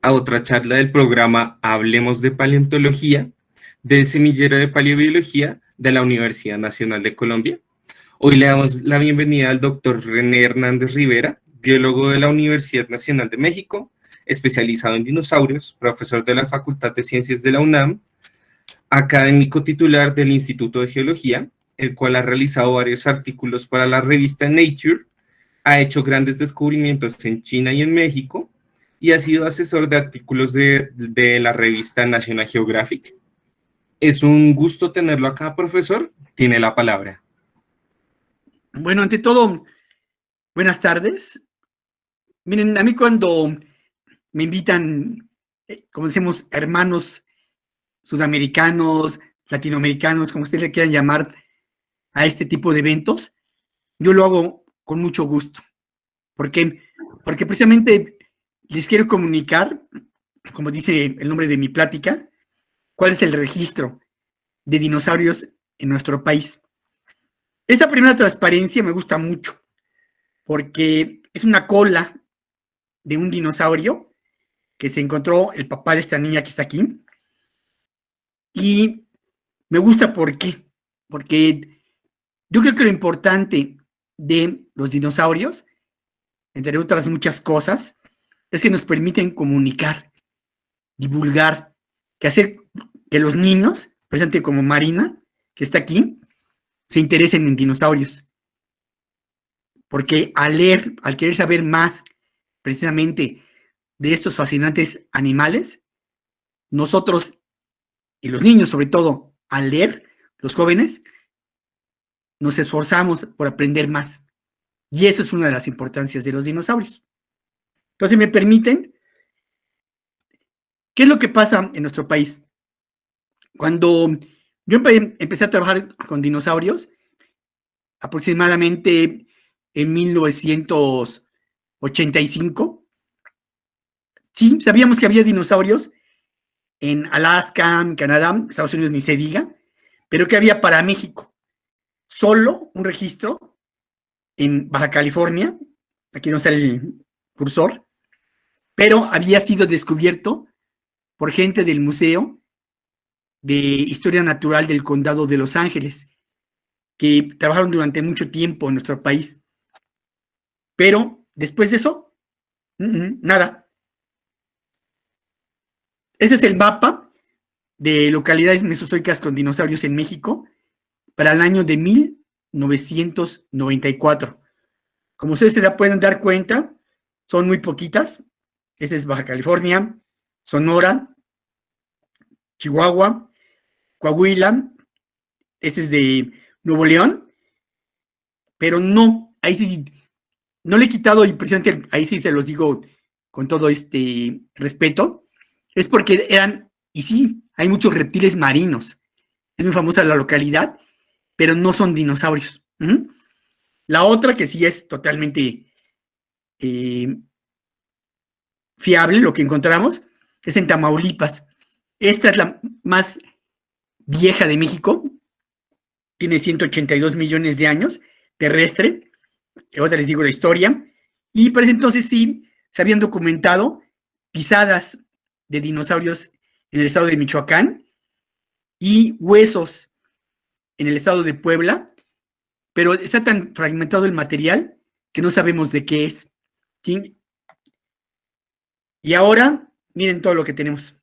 a otra charla del programa Hablemos de Paleontología del Semillero de Paleobiología de la Universidad Nacional de Colombia. Hoy le damos la bienvenida al doctor René Hernández Rivera, biólogo de la Universidad Nacional de México, especializado en dinosaurios, profesor de la Facultad de Ciencias de la UNAM, académico titular del Instituto de Geología, el cual ha realizado varios artículos para la revista Nature, ha hecho grandes descubrimientos en China y en México, y ha sido asesor de artículos de la revista National Geographic. Es un gusto tenerlo acá, profesor. Tiene la palabra. Bueno, ante todo, buenas tardes. Miren, a mí cuando me invitan, como decimos, hermanos sudamericanos, latinoamericanos, como ustedes le quieran llamar, a este tipo de eventos, yo lo hago con mucho gusto. ¿Por qué? Porque precisamente les quiero comunicar, como dice el nombre de mi plática, cuál es el registro de dinosaurios en nuestro país. Esta primera transparencia me gusta mucho, porque es una cola de un dinosaurio que se encontró el papá de esta niña que está aquí. Y me gusta porque yo creo que lo importante de los dinosaurios, entre otras muchas cosas, es que nos permiten comunicar, divulgar, que hacer que los niños, presente como Marina, que está aquí, se interesen en dinosaurios. Porque al leer, al querer saber más precisamente de estos fascinantes animales, nosotros y los niños sobre todo, al leer, los jóvenes, nos esforzamos por aprender más. Y eso es una de las importancias de los dinosaurios. Entonces, ¿me permiten? ¿Qué es lo que pasa en nuestro país? Cuando yo empecé a trabajar con dinosaurios, aproximadamente en 1985, sí, sabíamos que había dinosaurios en Alaska, en Canadá, Estados Unidos ni se diga, pero que había para México. Solo un registro en Baja California, aquí no está el cursor, pero había sido descubierto por gente del Museo de Historia Natural del Condado de Los Ángeles, que trabajaron durante mucho tiempo en nuestro país. Pero después de eso, nada. Este es el mapa de localidades mesozoicas con dinosaurios en México para el año de 1994. Como ustedes se pueden dar cuenta, son muy poquitas. Ese es Baja California, Sonora, Chihuahua, Coahuila, ese es de Nuevo León, pero no, ahí sí, no le he quitado, y precisamente ahí sí se los digo con todo este respeto, es porque eran, y sí, hay muchos reptiles marinos, es muy famosa la localidad, pero no son dinosaurios. La otra que sí es totalmente fiable, lo que encontramos, es en Tamaulipas. Esta es la más vieja de México, tiene 182 millones de años, terrestre, ahora les digo la historia, y para ese entonces sí se habían documentado pisadas de dinosaurios en el estado de Michoacán y huesos en el estado de Puebla, pero está tan fragmentado el material que no sabemos de qué es. ¿Sí? Y ahora, miren todo lo que tenemos.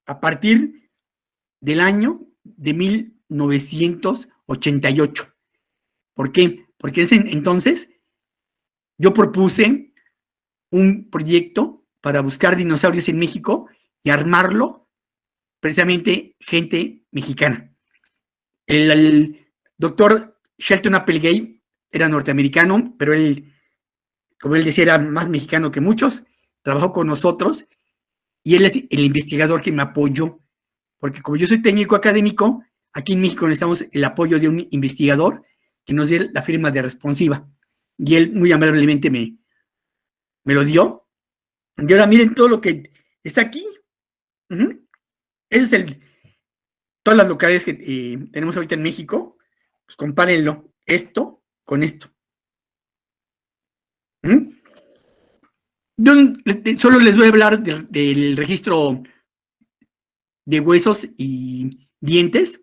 A partir del año de 1988. ¿Por qué? Porque ese entonces yo propuse un proyecto para buscar dinosaurios en México y armarlo precisamente gente mexicana. El doctor Shelton Applegate era norteamericano, pero él, como él decía, era más mexicano que muchos, trabajó con nosotros y él es el investigador que me apoyó, porque como yo soy técnico académico, aquí en México necesitamos el apoyo de un investigador que nos dé la firma de responsiva. Y él muy amablemente me lo dio. Y ahora miren todo lo que está aquí. Ese es todas las localidades que tenemos ahorita en México. Pues compárenlo, esto con esto. Yo solo les voy a hablar del registro de huesos y dientes,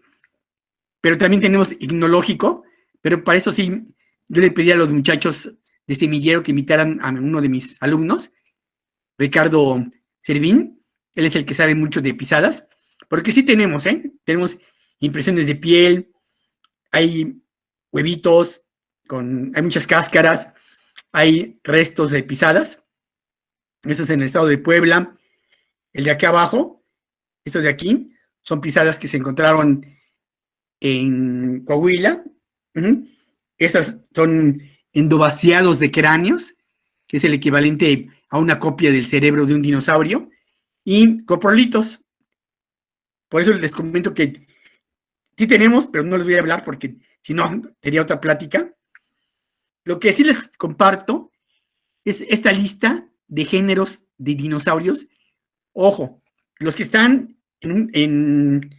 pero también tenemos ignológico, pero para eso sí, yo le pedí a los muchachos de semillero que invitaran a uno de mis alumnos, Ricardo Servín. Él es el que sabe mucho de pisadas, porque sí tenemos, tenemos impresiones de piel, hay huevitos, hay muchas cáscaras, hay restos de pisadas. Eso es en el estado de Puebla. El de aquí abajo, estos de aquí, son pisadas que se encontraron en Coahuila. Estas son endovaciados de cráneos, que es el equivalente a una copia del cerebro de un dinosaurio, y coprolitos. Por eso les comento que sí tenemos, pero no les voy a hablar porque si no, sería otra plática. Lo que sí les comparto es esta lista de géneros de dinosaurios. Ojo, los que están en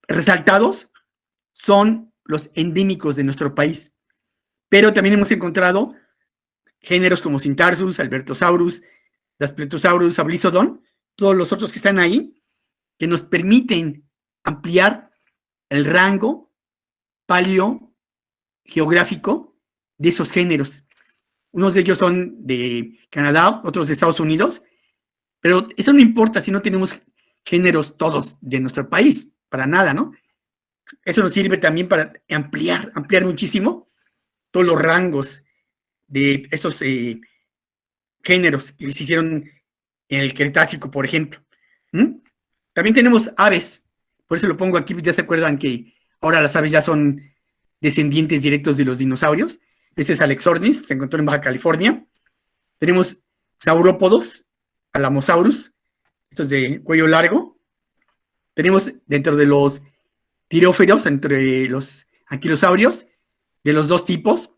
resaltados son los endémicos de nuestro país, pero también hemos encontrado géneros como Cintarsus, Albertosaurus, Daspletosaurus, Ablisodon, todos los otros que están ahí, que nos permiten ampliar el rango paleogeográfico de esos géneros. Unos de ellos son de Canadá, otros de Estados Unidos, pero eso no importa si no tenemos géneros todos de nuestro país, para nada, ¿no? Eso nos sirve también para ampliar muchísimo todos los rangos de estos géneros que se hicieron en el Cretácico, por ejemplo. También tenemos aves, por eso lo pongo aquí, ya se acuerdan que ahora las aves ya son descendientes directos de los dinosaurios. Ese es Alexornis, se encontró en Baja California. Tenemos saurópodos, Alamosaurus, estos de cuello largo. Tenemos dentro de los tiróferos, entre los anquilosaurios, de los dos tipos,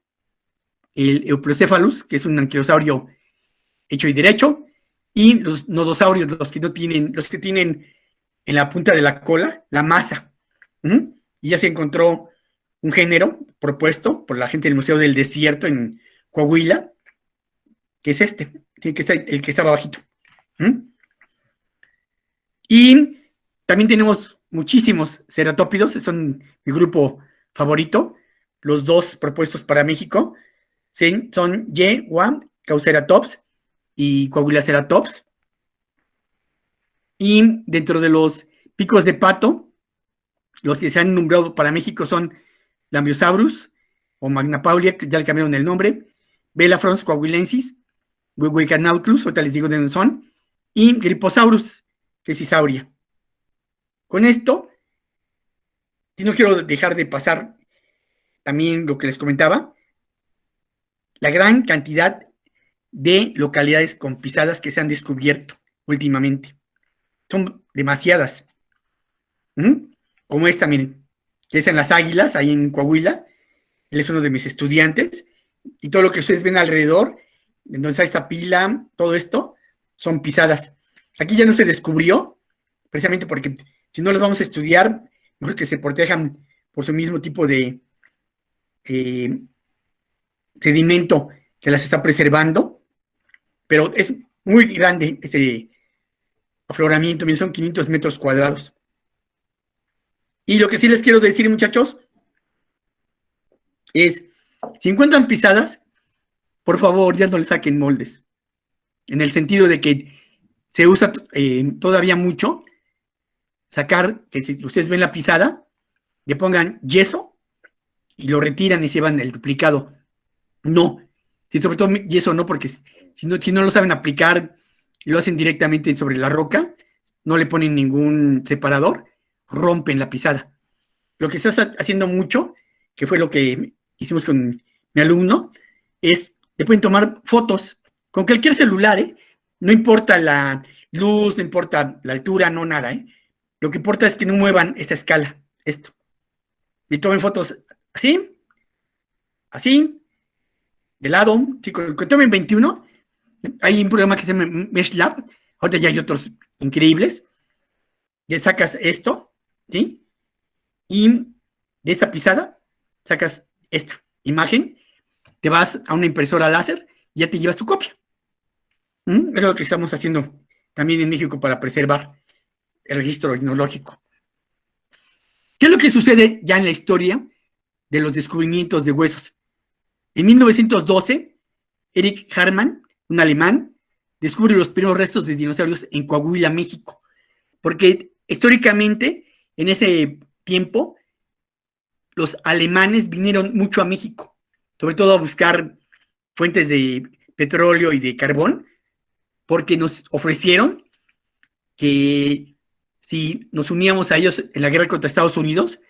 el Euprocephalus, que es un anquilosaurio hecho y derecho, y los nodosaurios, los que tienen en la punta de la cola la masa. Y ya se encontró un género propuesto por la gente del Museo del Desierto en Coahuila, que es el que está abajito. Y también tenemos muchísimos ceratópidos, son mi grupo favorito. Los dos propuestos para México son Yeguacauceratops y Coahuilaceratops. Y dentro de los picos de pato, los que se han nombrado para México son Lambriosaurus o Magnapaulia, que ya le cambiaron el nombre, Belafrons coahuilensis, Huehuecanautlus, ahorita les digo de dónde son, y Griposaurus, que es Isauria. Con esto, y no quiero dejar de pasar también lo que les comentaba, la gran cantidad de localidades con pisadas que se han descubierto últimamente. Son demasiadas. Como esta, miren, que es en Las Águilas, ahí en Coahuila. Él es uno de mis estudiantes. Y todo lo que ustedes ven alrededor, en donde está esta pila, todo esto, son pisadas. Aquí ya no se descubrió, precisamente porque si no los vamos a estudiar, mejor que se protejan por su mismo tipo de sedimento que las está preservando. Pero es muy grande ese afloramiento, miren, son 500 metros cuadrados. Y lo que sí les quiero decir, muchachos, es, si encuentran pisadas, por favor, ya no le saquen moldes. En el sentido de que se usa todavía mucho sacar, que si ustedes ven la pisada, le pongan yeso y lo retiran y se van el duplicado. No, sobre todo yeso no, porque si no lo saben aplicar y lo hacen directamente sobre la roca, no le ponen ningún separador, rompen la pisada. Lo que se está haciendo mucho, que fue lo que hicimos con mi alumno, es, le pueden tomar fotos con cualquier celular, no importa la luz, no importa la altura, no nada, Lo que importa es que no muevan esta escala, esto. Y tomen fotos así, de lado, que tomen 21. Hay un programa que se llama MeshLab, ahorita ya hay otros increíbles. Ya sacas esto, ¿sí? Y de esta pisada sacas esta imagen, te vas a una impresora láser ya te llevas tu copia. Eso es lo que estamos haciendo también en México para preservar el registro etnológico. ¿Qué es lo que sucede ya en la historia de los descubrimientos de huesos? En 1912, Erich Hartmann, un alemán, descubre los primeros restos de dinosaurios en Coahuila, México, porque históricamente, en ese tiempo, los alemanes vinieron mucho a México, sobre todo a buscar fuentes de petróleo y de carbón, porque nos ofrecieron que si nos uníamos a ellos en la guerra contra Estados Unidos,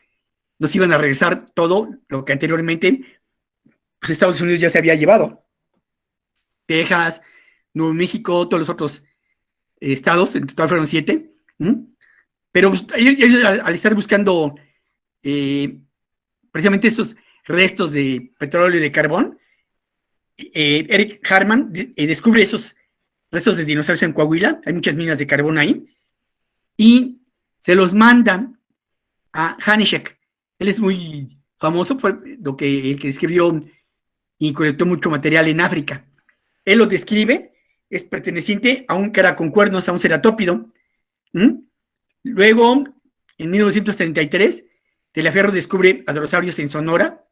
nos iban a regresar todo lo que anteriormente pues, Estados Unidos ya se había llevado. Texas, Nuevo México, todos los otros estados, en total fueron 7. Pero pues, ellos al estar buscando precisamente estos restos de petróleo y de carbón, Erich Hartmann descubre esos restos de dinosaurios en Coahuila, hay muchas minas de carbón ahí, y se los mandan a Haneschek. Él es muy famoso, fue el que escribió y colectó mucho material en África. Él lo describe, es perteneciente a un cara con cuernos, a un ceratópido. Luego, en 1933, Taliaferro descubre a dinosaurios en Sonora.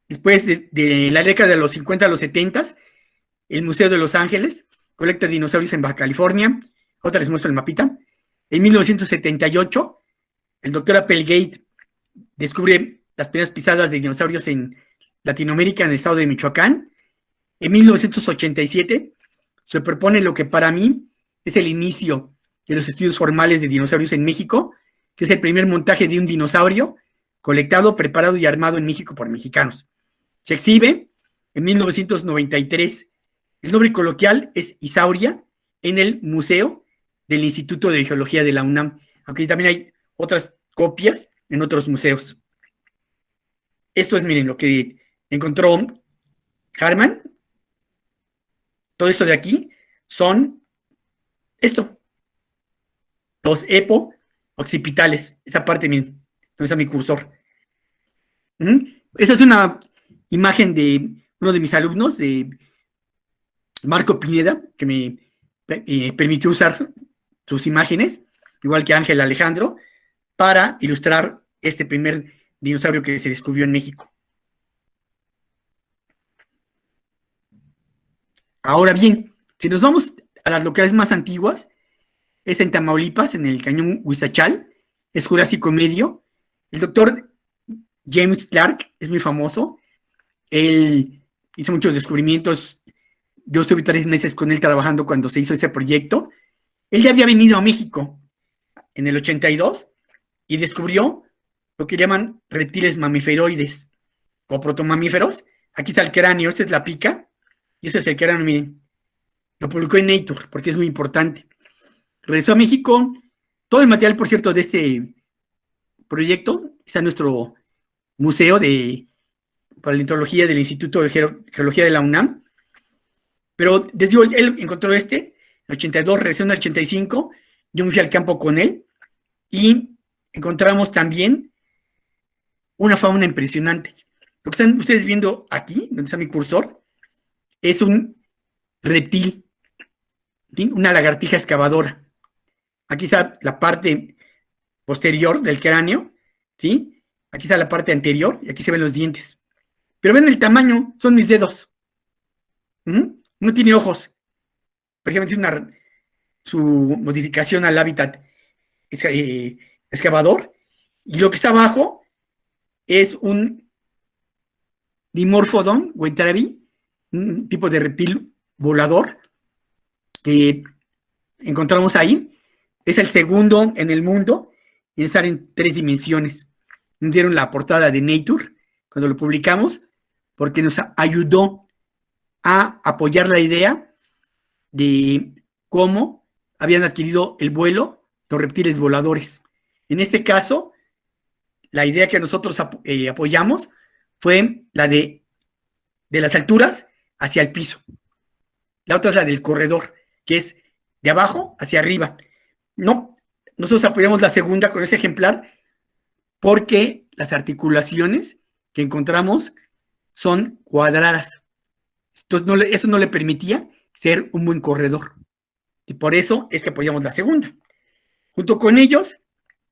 Después de la década de los 50 a los 70, el Museo de Los Ángeles colecta dinosaurios en Baja California. Otra les muestro el mapita. En 1978, el doctor Applegate descubre las primeras pisadas de dinosaurios en Latinoamérica, en el estado de Michoacán. En 1987, se propone lo que para mí es el inicio de los estudios formales de dinosaurios en México, que es el primer montaje de un dinosaurio colectado, preparado y armado en México por mexicanos. Se exhibe en 1993. El nombre coloquial es Isauria, en el Museo del Instituto de Geología de la UNAM, aunque también hay otras copias en otros museos. Esto es, miren, lo que encontró Hartmann. Todo esto de aquí son los epo-occipitales. Esa parte, miren, donde está mi cursor. Esa es una imagen de uno de mis alumnos, de Marco Pineda, que me permitió usar sus imágenes, igual que Ángel Alejandro, para ilustrar este primer dinosaurio que se descubrió en México. Ahora bien, si nos vamos a las localidades más antiguas, es en Tamaulipas, en el cañón Huizachal, es Jurásico Medio. El doctor James Clark es muy famoso. Él hizo muchos descubrimientos. Yo estuve 3 meses con él trabajando cuando se hizo ese proyecto. Él ya había venido a México en el 82 y descubrió lo que llaman reptiles mamiferoides o protomamíferos. Aquí está el cráneo, esta es la pica y este es el cráneo, miren. Lo publicó en Nature porque es muy importante. Regresó a México. Todo el material, por cierto, de este proyecto está en nuestro museo de paleontología del Instituto de Geología de la UNAM. Pero desde él encontró en el 82, regresó en el 85, yo me fui al campo con él y encontramos también una fauna impresionante. Lo que están ustedes viendo aquí, donde está mi cursor, es un reptil, ¿sí? Una lagartija excavadora. Aquí está la parte posterior del cráneo, ¿sí? Aquí está la parte anterior y aquí se ven los dientes. Pero ven el tamaño, son mis dedos. No tiene ojos. Precisamente es su modificación al hábitat excavador. Y lo que está abajo es un Dimorphodon wentarabi, un tipo de reptil volador que encontramos ahí. Es el segundo en el mundo en estar en 3 dimensiones. Nos dieron la portada de Nature cuando lo publicamos porque nos ayudó a apoyar la idea de cómo habían adquirido el vuelo los reptiles voladores. En este caso, la idea que nosotros apoyamos fue la de las alturas hacia el piso. La otra es la del corredor, que es de abajo hacia arriba. No, nosotros apoyamos la segunda con ese ejemplar porque las articulaciones que encontramos son cuadradas. Entonces, eso no le permitía ser un buen corredor. Y por eso es que apoyamos la segunda. Junto con ellos,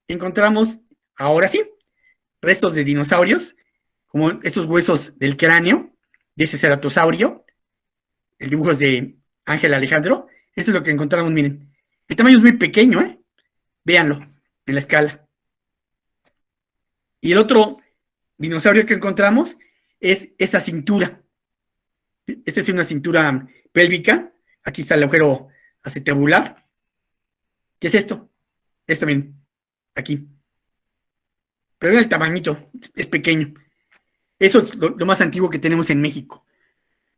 encontramos, ahora sí, restos de dinosaurios, como estos huesos del cráneo de ese ceratosaurio. El dibujo es de Ángel Alejandro. Esto es lo que encontramos, miren. El tamaño es muy pequeño, ¿eh? Véanlo en la escala. Y el otro dinosaurio que encontramos es esa cintura. Esta es una cintura pélvica. Aquí está el agujero acetabular. ¿Qué es esto? Esto, miren, aquí. Pero vean el tamañito, es pequeño. Eso es lo más antiguo que tenemos en México.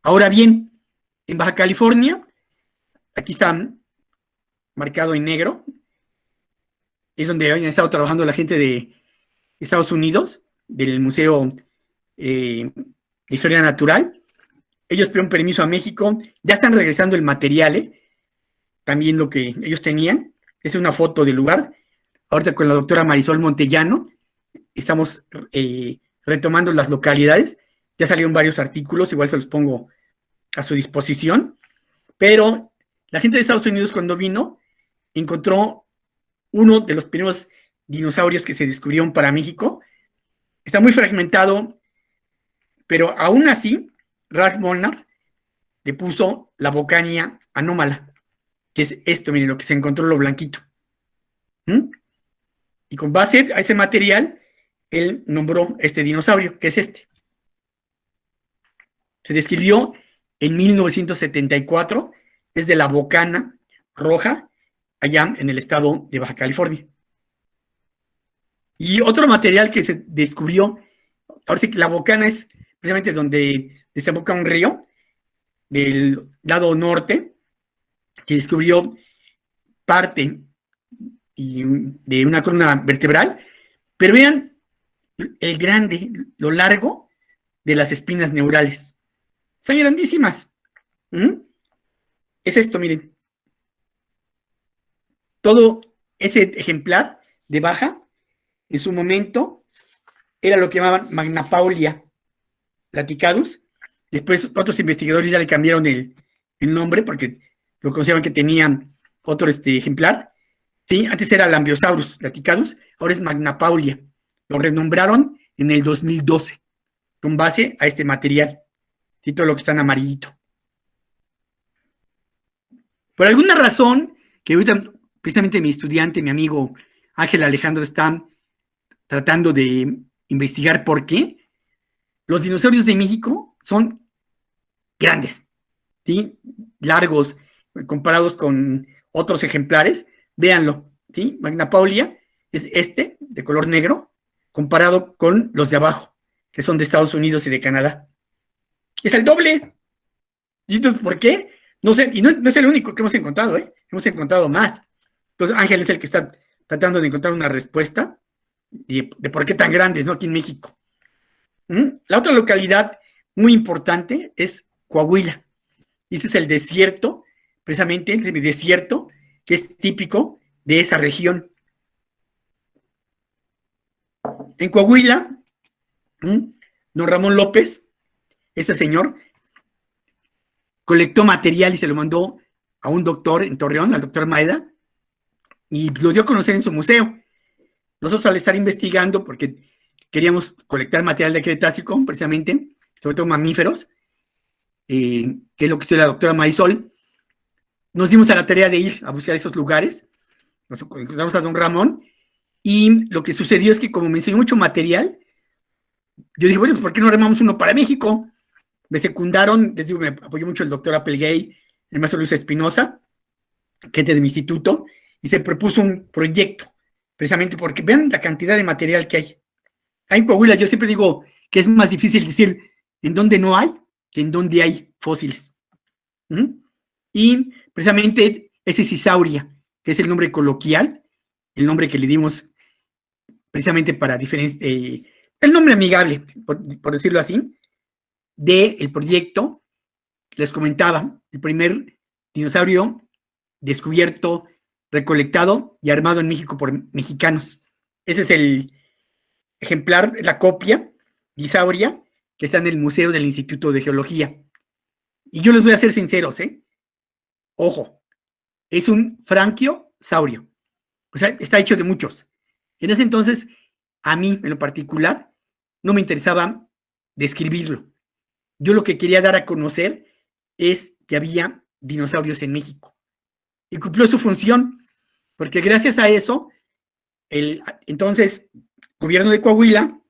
Ahora bien, en Baja California, aquí está marcado en negro, es donde han estado trabajando la gente de Estados Unidos, del Museo de Historia Natural. Ellos pidieron permiso a México, ya están regresando el material, también lo que ellos tenían. Es una foto del lugar. Ahorita con la doctora Marisol Montellano estamos retomando las localidades. Ya salieron varios artículos, igual se los pongo a su disposición. Pero la gente de Estados Unidos, cuando vino, encontró uno de los primeros dinosaurios que se descubrieron para México. Está muy fragmentado, pero aún así, Ralph Molnar le puso la Bocania anómala, que es esto, miren, lo que se encontró, lo blanquito. Y con base a ese material, él nombró este dinosaurio, que es este. Se describió en 1974, es de la Bocana roja, allá en el estado de Baja California. Y otro material que se descubrió, ahora sí que la Bocana es precisamente donde desemboca un río, del lado norte, que descubrió parte de una columna vertebral, pero vean el grande, lo largo de las espinas neurales. Son grandísimas. Es esto, miren. Todo ese ejemplar de Baja, en su momento, era lo que llamaban Magna Paulia laticadus. Después otros investigadores ya le cambiaron el nombre porque lo consideraban que tenían otro ejemplar. ¿Sí? Antes era Lambiosaurus laticadus, ahora es Magna Paulia. Lo renombraron en el 2012 con base a este material. ¿Sí? Todo lo que está en amarillito. Por alguna razón, que ahorita precisamente mi estudiante, mi amigo Ángel Alejandro, está tratando de investigar por qué, los dinosaurios de México son grandes, ¿sí? Largos, comparados con otros ejemplares. Véanlo, ¿sí? Magna Paulia es este, de color negro, comparado con los de abajo, que son de Estados Unidos y de Canadá. Es el doble. ¿Y entonces por qué? No sé, y no es el único que hemos encontrado, hemos encontrado más. Entonces Ángel es el que está tratando de encontrar una respuesta de por qué tan grandes, ¿no? Aquí en México. La otra localidad muy importante es Coahuila. Este es el desierto, precisamente el desierto que es típico de esa región. En Coahuila, don Ramón López, ese señor, colectó material y se lo mandó a un doctor en Torreón, al doctor Maeda, y lo dio a conocer en su museo. Nosotros al estar investigando, porque queríamos colectar material de Cretácico, precisamente, sobre todo mamíferos, que es lo que estudia la doctora Marisol, nos dimos a la tarea de ir a buscar esos lugares, nos encontramos a don Ramón, y lo que sucedió es que como me enseñó mucho material, yo dije, bueno, pues ¿por qué no armamos uno para México? Me secundaron, les digo, me apoyó mucho el doctor Applegate, el maestro Luis Espinosa, que es de mi instituto, y se propuso un proyecto, precisamente porque vean la cantidad de material que hay. Ahí en Coahuila yo siempre digo que es más difícil decir en dónde no hay que en dónde hay fósiles. Y precisamente ese Cisauria, que es el nombre coloquial, el nombre que le dimos precisamente para el nombre amigable, por decirlo así, del proyecto, les comentaba, el primer dinosaurio descubierto, recolectado y armado en México por mexicanos. Ese es el ejemplar, la copia, Cisauria, que está en el Museo del Instituto de Geología. Y yo les voy a ser sinceros, ¿eh? Ojo, es un franquiosaurio. O sea, está hecho de muchos. En ese entonces, a mí en lo particular, no me interesaba describirlo. Yo lo que quería dar a conocer es que había dinosaurios en México. Y cumplió su función, porque gracias a eso, el entonces gobierno de Coahuila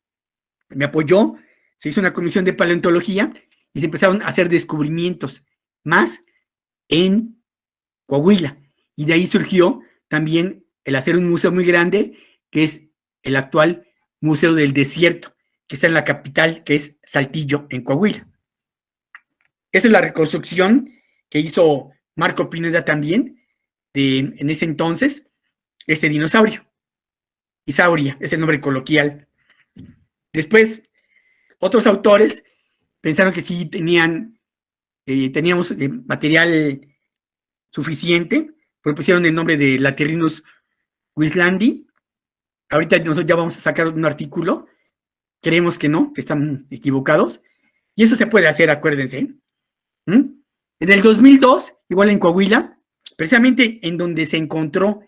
me apoyó, se hizo una comisión de paleontología y se empezaron a hacer descubrimientos más en Coahuila. Y de ahí surgió también el hacer un museo muy grande, que es el actual Museo del Desierto, que está en la capital, que es Saltillo, en Coahuila. Esa es la reconstrucción que hizo Marco Pineda también, en ese entonces, este dinosaurio. Isauria es el nombre coloquial. Después, otros autores pensaron que sí teníamos material suficiente, propusieron el nombre de Laterrinus wislandi. Ahorita nosotros ya vamos a sacar un artículo, creemos que no, que están equivocados, y eso se puede hacer, acuérdense. ¿Mm? En el 2002, igual en Coahuila, precisamente en donde se encontró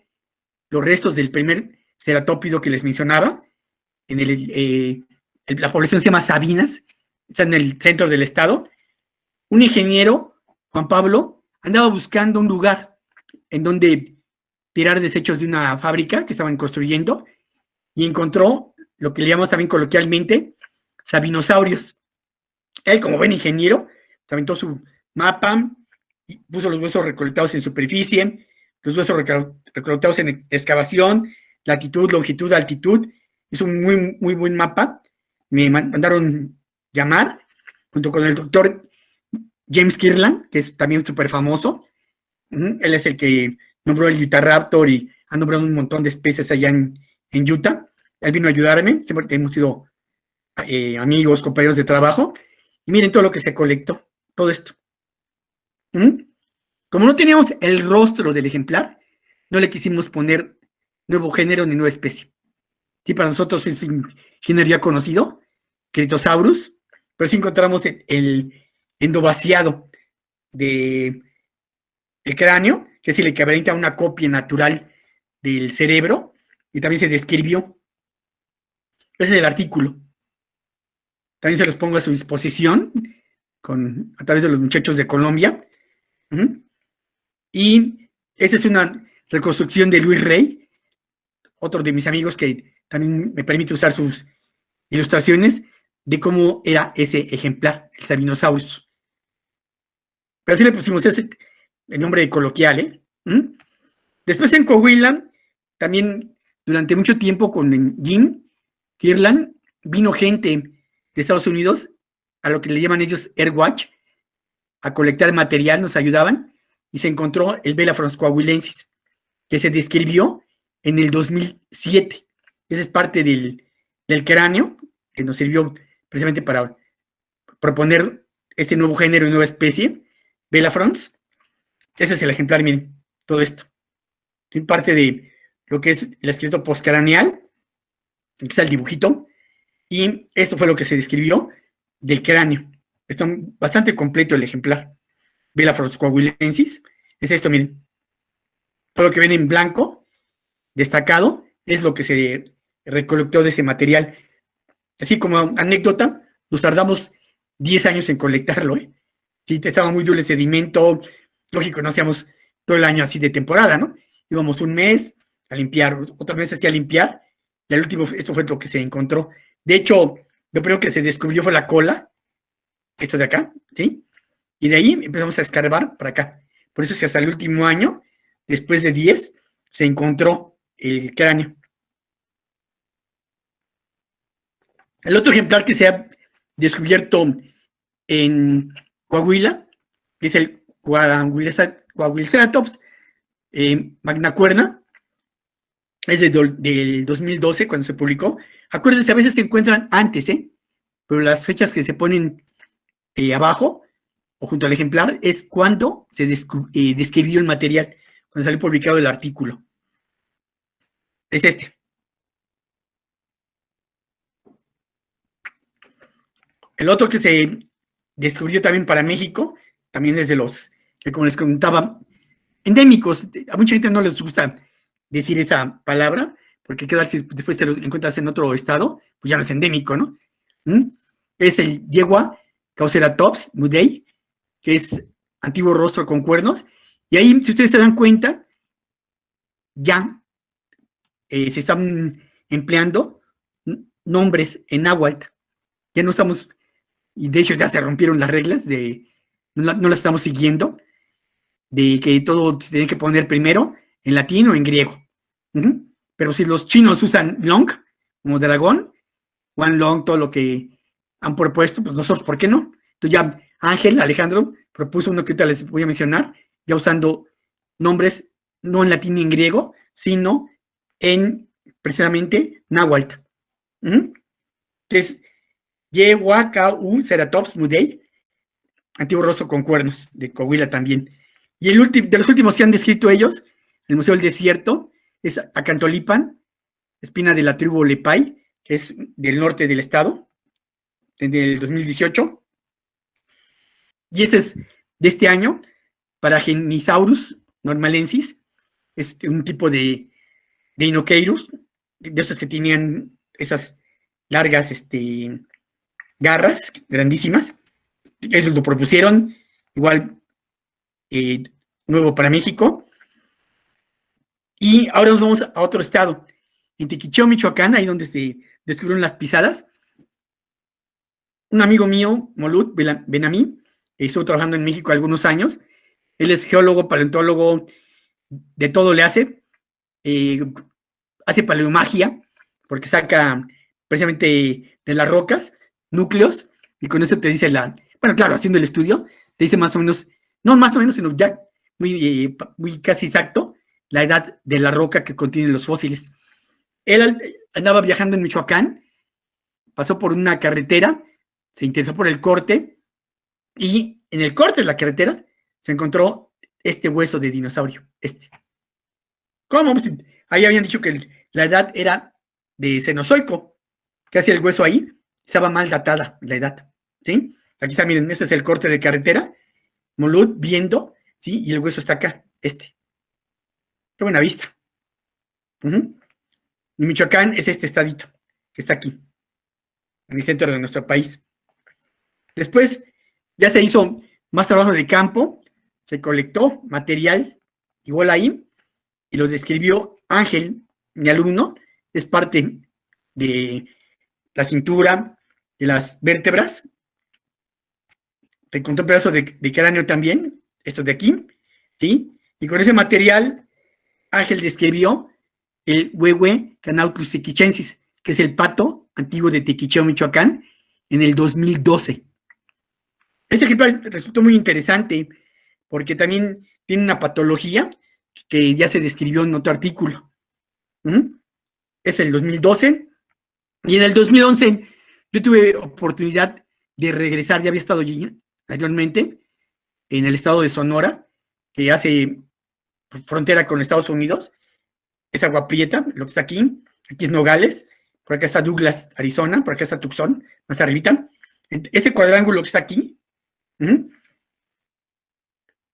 los restos del primer ceratópido que les mencionaba, la población se llama Sabinas, está en el centro del estado. Un ingeniero, Juan Pablo, andaba buscando un lugar en donde tirar desechos de una fábrica que estaban construyendo y encontró lo que le llamamos también coloquialmente sabinosaurios. Él, como buen ingeniero, aventó su mapa, y puso los huesos recolectados en superficie, los huesos recolectados en excavación, latitud, longitud, altitud. Hizo un muy, muy buen mapa. Me mandaron llamar junto con el doctor James Kirtland, que es también súper famoso. Él es el que nombró el Utahraptor y ha nombrado un montón de especies allá en Utah. Él vino a ayudarme, siempre hemos sido amigos, compañeros de trabajo. Y miren todo lo que se colectó, todo esto. Como no teníamos el rostro del ejemplar, no le quisimos poner nuevo género ni nueva especie. Sí, para nosotros es un género ya conocido, Critosaurus, pero sí encontramos el endovaciado del cráneo, que es el equivalente a una copia natural del cerebro, y también se describió. Ese es el artículo. También se los pongo a su disposición a través de los muchachos de Colombia. Y esta es una reconstrucción de Luis Rey, otro de mis amigos que también me permite usar sus ilustraciones de cómo era ese ejemplar, el Sabinosaurus. Pero así le pusimos el nombre coloquial, ¿eh? Después en Coahuila, también durante mucho tiempo con Jim Kirtland, vino gente de Estados Unidos, a lo que le llaman ellos Airwatch, a colectar material, nos ayudaban, y se encontró el Belafrons coahuilensis, que se describió en el 2007. Esa es parte del cráneo, que nos sirvió precisamente para proponer este nuevo género y nueva especie, Belafrons. Ese es el ejemplar, miren, todo esto. Es parte de lo que es el esqueleto postcraneal, aquí está el dibujito, y esto fue lo que se describió del cráneo. Está bastante completo el ejemplar. Belafrons coahuilensis. Es esto, miren. Todo lo que ven en blanco, destacado, es lo que se recolectó de ese material. Así como anécdota, nos tardamos 10 años en colectarlo, ¿eh? Sí, estaba muy duro el sedimento. Lógico, no hacíamos todo el año así de temporada, ¿no? Íbamos un mes a limpiar, otro mes hacía limpiar, y al último, esto fue lo que se encontró. De hecho, lo primero que se descubrió fue la cola, esto de acá, ¿sí? Y de ahí empezamos a escarbar para acá. Por eso es que hasta el último año, después de 10, se encontró el cráneo. El otro ejemplar que se ha descubierto en Coahuila, que es el Coahuilceratops magnacuerna, es del 2012 cuando se publicó. Acuérdense, a veces se encuentran antes, pero las fechas que se ponen abajo o junto al ejemplar es cuando se describió el material, cuando salió publicado el artículo. Es este. El otro que se descubrió también para México también es de los que, como les comentaba, endémicos. A mucha gente no les gusta decir esa palabra, porque qué tal si después te lo encuentras en otro estado, pues ya no es endémico, ¿no? Es el yegua Cauceratops mudei, que es antiguo rostro con cuernos, y ahí, si ustedes se dan cuenta, ya se están empleando nombres en náhuatl. Ya no estamos, y de hecho ya se rompieron las reglas no las estamos siguiendo, de que todo se tiene que poner primero en latín o en griego. Pero si los chinos usan long, como dragón, one long, todo lo que han propuesto, pues nosotros, ¿por qué no? Entonces ya Alejandro, propuso uno que ahorita les voy a mencionar, ya usando nombres no en latín ni en griego, sino en precisamente náhuatl. Que es Yehuacau Ceratops Mudei, antiguo rostro con cuernos, de Coahuila también. Y de los últimos que han descrito ellos, el Museo del Desierto, es Acantolipan, espina de la tribu Lepay, que es del norte del estado, desde el 2018. Y este es de este año, Paragenisaurus normalensis, es un tipo de Inokeirus, de esos que tenían esas largas garras grandísimas. Ellos lo propusieron, igual nuevo para México. Y ahora nos vamos a otro estado, en Tequicheo, Michoacán, ahí donde se descubrieron las pisadas. Un amigo mío, Molut Benamí, estuvo trabajando en México algunos años. Él es geólogo, paleontólogo, de todo le hace. Hace paleomagia, porque saca precisamente de las rocas núcleos, y con eso te dice bueno, claro, haciendo el estudio, te dice más o menos, no más o menos, sino ya muy casi exacto, la edad de la roca que contiene los fósiles. Él andaba viajando en Michoacán, pasó por una carretera, se interesó por el corte, y en el corte de la carretera se encontró este hueso de dinosaurio, ¿Cómo? Ahí habían dicho que la edad era de Cenozoico. ¿Qué hacía el hueso ahí? Estaba mal datada la edad, ¿sí? Aquí está, miren, este es el corte de carretera, Molut viendo, ¿sí? Y el hueso está acá, Qué buena vista. Y Michoacán es este estadito, que está aquí, en el centro de nuestro país. Después ya se hizo más trabajo de campo, se colectó material igual ahí, y los describió Ángel, mi alumno, es parte de la cintura, de las vértebras. Te encontró un pedazo de cráneo también, esto de aquí, ¿sí? Y con ese material, Ángel describió el Huehue Canautlus tequichensis, que es el pato antiguo de Tequicheo, Michoacán, en el 2012. Ese ejemplar resultó muy interesante, porque también tiene una patología que ya se describió en otro artículo. Es el 2012, y en el 2011 yo tuve oportunidad de regresar, ya había estado allí anteriormente, en el estado de Sonora, que hace frontera con Estados Unidos. Es Agua Prieta, lo que está aquí es Nogales, por acá está Douglas, Arizona, por acá está Tucson, más arribita. Ese cuadrángulo que está aquí,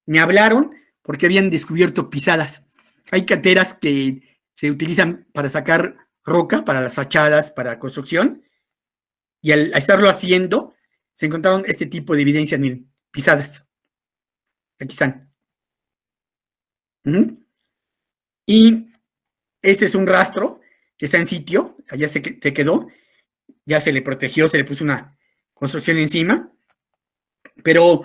me hablaron porque habían descubierto pisadas. Hay canteras que se utilizan para sacar roca, para las fachadas, para construcción, y al estarlo haciendo, se encontraron este tipo de evidencias, miren, pisadas. Aquí están. Y este es un rastro que está en sitio, allá se quedó, ya se le protegió, se le puso una construcción encima, pero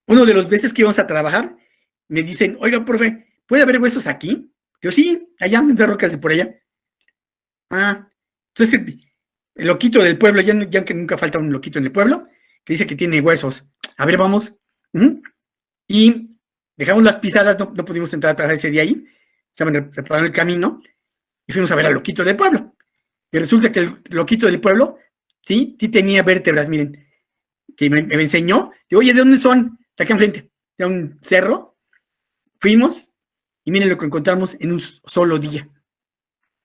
uno de los veces que íbamos a trabajar, me dicen, oiga, profe, ¿puede haber huesos aquí? Yo, sí, allá, entre rocas de por allá. Entonces el loquito del pueblo, ya que nunca falta un loquito en el pueblo, que dice que tiene huesos. A ver, vamos. Y dejamos las pisadas, no pudimos entrar a trabajar ese día ahí, estaban preparando el camino, y fuimos a ver al loquito del pueblo. Y resulta que el loquito del pueblo, sí tenía vértebras, miren, que me enseñó. Digo, oye, ¿de dónde son? De acá enfrente, de un cerro. Fuimos, y miren lo que encontramos en un solo día.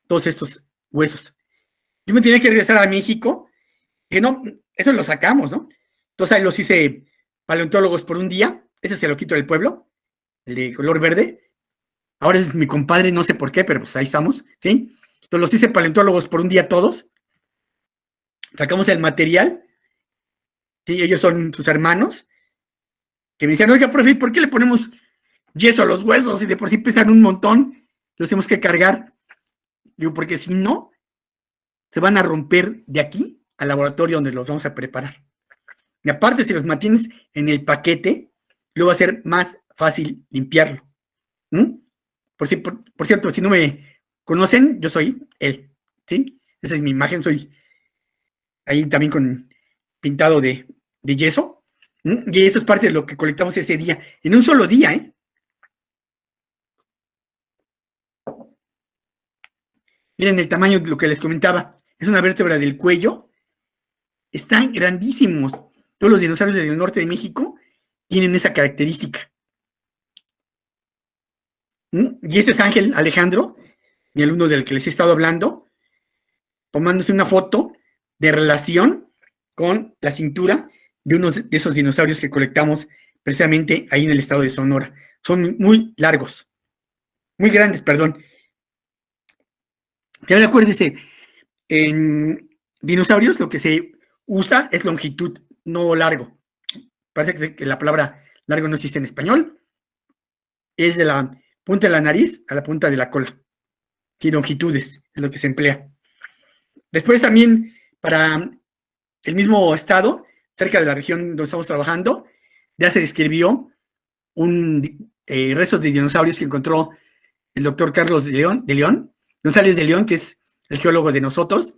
Todos estos huesos. Yo me tenía que regresar a México, que no, eso lo sacamos, ¿no? Entonces ahí los hice paleontólogos por un día. Ese es el loquito del pueblo, el de color verde. Ahora es mi compadre, no sé por qué, pero pues ahí estamos, ¿sí? Entonces los hice paleontólogos por un día todos. Sacamos el material, ¿sí? Ellos son sus hermanos, que me decían, oiga, profe, ¿por qué le ponemos yeso a los huesos? Y de por sí pesan un montón, los tenemos que cargar. Digo, porque si no, se van a romper de aquí al laboratorio donde los vamos a preparar. Y aparte, si los mantienes en el paquete, luego va a ser más fácil limpiarlo. ¿Mm? Por cierto, si no me conocen, yo soy él, ¿sí? Esa es mi imagen, soy ahí también con pintado de yeso. ¿Mm? Y eso es parte de lo que colectamos ese día, en un solo día, ¿eh? Miren el tamaño de lo que les comentaba. Es una vértebra del cuello. Están grandísimos. Todos los dinosaurios del norte de México tienen esa característica. Y este es Ángel Alejandro, mi alumno del que les he estado hablando, tomándose una foto de relación con la cintura de uno de esos dinosaurios que colectamos precisamente ahí en el estado de Sonora. Son muy largos, muy grandes, perdón. Y ahora acuérdense, en dinosaurios lo que se usa es longitud, no largo. Parece que la palabra largo no existe en español. Es de la punta de la nariz a la punta de la cola. Y longitudes es lo que se emplea. Después también para el mismo estado, cerca de la región donde estamos trabajando, ya se describió restos de dinosaurios que encontró el doctor Carlos González de León, que es el geólogo de nosotros,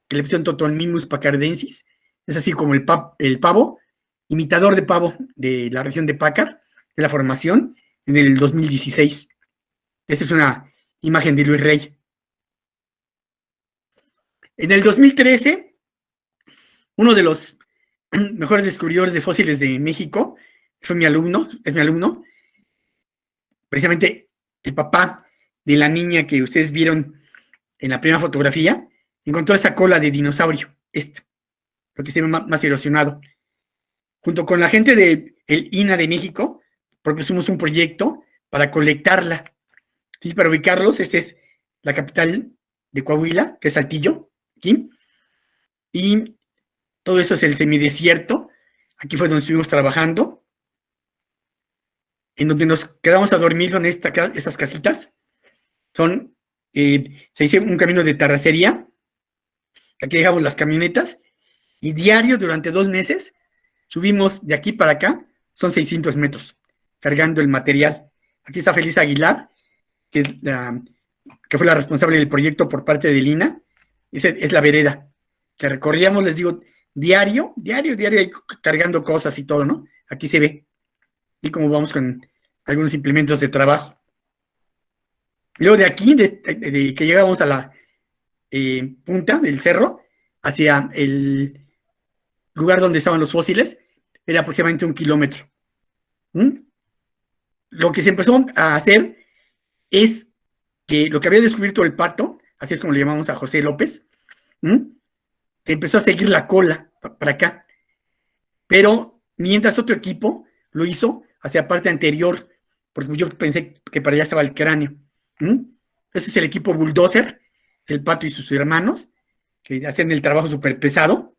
que le pusieron Totonmimus pacardensis, es así como el pavo, imitador de pavo de la región de Pácar, de la formación, en el 2016. Esta es una imagen de Luis Rey. En el 2013, uno de los mejores descubridores de fósiles de México es mi alumno, precisamente el papá de la niña que ustedes vieron en la primera fotografía, encontró esta cola de dinosaurio, lo que se ve más erosionado. Junto con la gente del INA de México, propusimos un proyecto para colectarla. ¿Sí? Para ubicarlos, esta es la capital de Coahuila, que es Saltillo, ¿sí? Y todo eso es el semidesierto. Aquí fue donde estuvimos trabajando, en donde nos quedamos a dormir, son estas casitas. Se hizo un camino de terracería. Aquí dejamos las camionetas y diario durante 2 meses subimos de aquí para acá, son 600 metros, cargando el material. Aquí está Feliz Aguilar, que fue la responsable del proyecto por parte de Lina. Es la vereda que recorríamos, les digo, diario, cargando cosas y todo, ¿no? Aquí se ve. Y como vamos con algunos implementos de trabajo. Y luego de aquí, de que llegamos a la punta del cerro, hacia el lugar donde estaban los fósiles, era aproximadamente 1 kilómetro. Lo que se empezó a hacer es que lo que había descubierto el pato, así es como le llamamos a José López, se empezó a seguir la cola para acá. Pero mientras otro equipo lo hizo hacia la parte anterior, porque yo pensé que para allá estaba el cráneo. Este es el equipo Bulldozer, el pato y sus hermanos, que hacen el trabajo súper pesado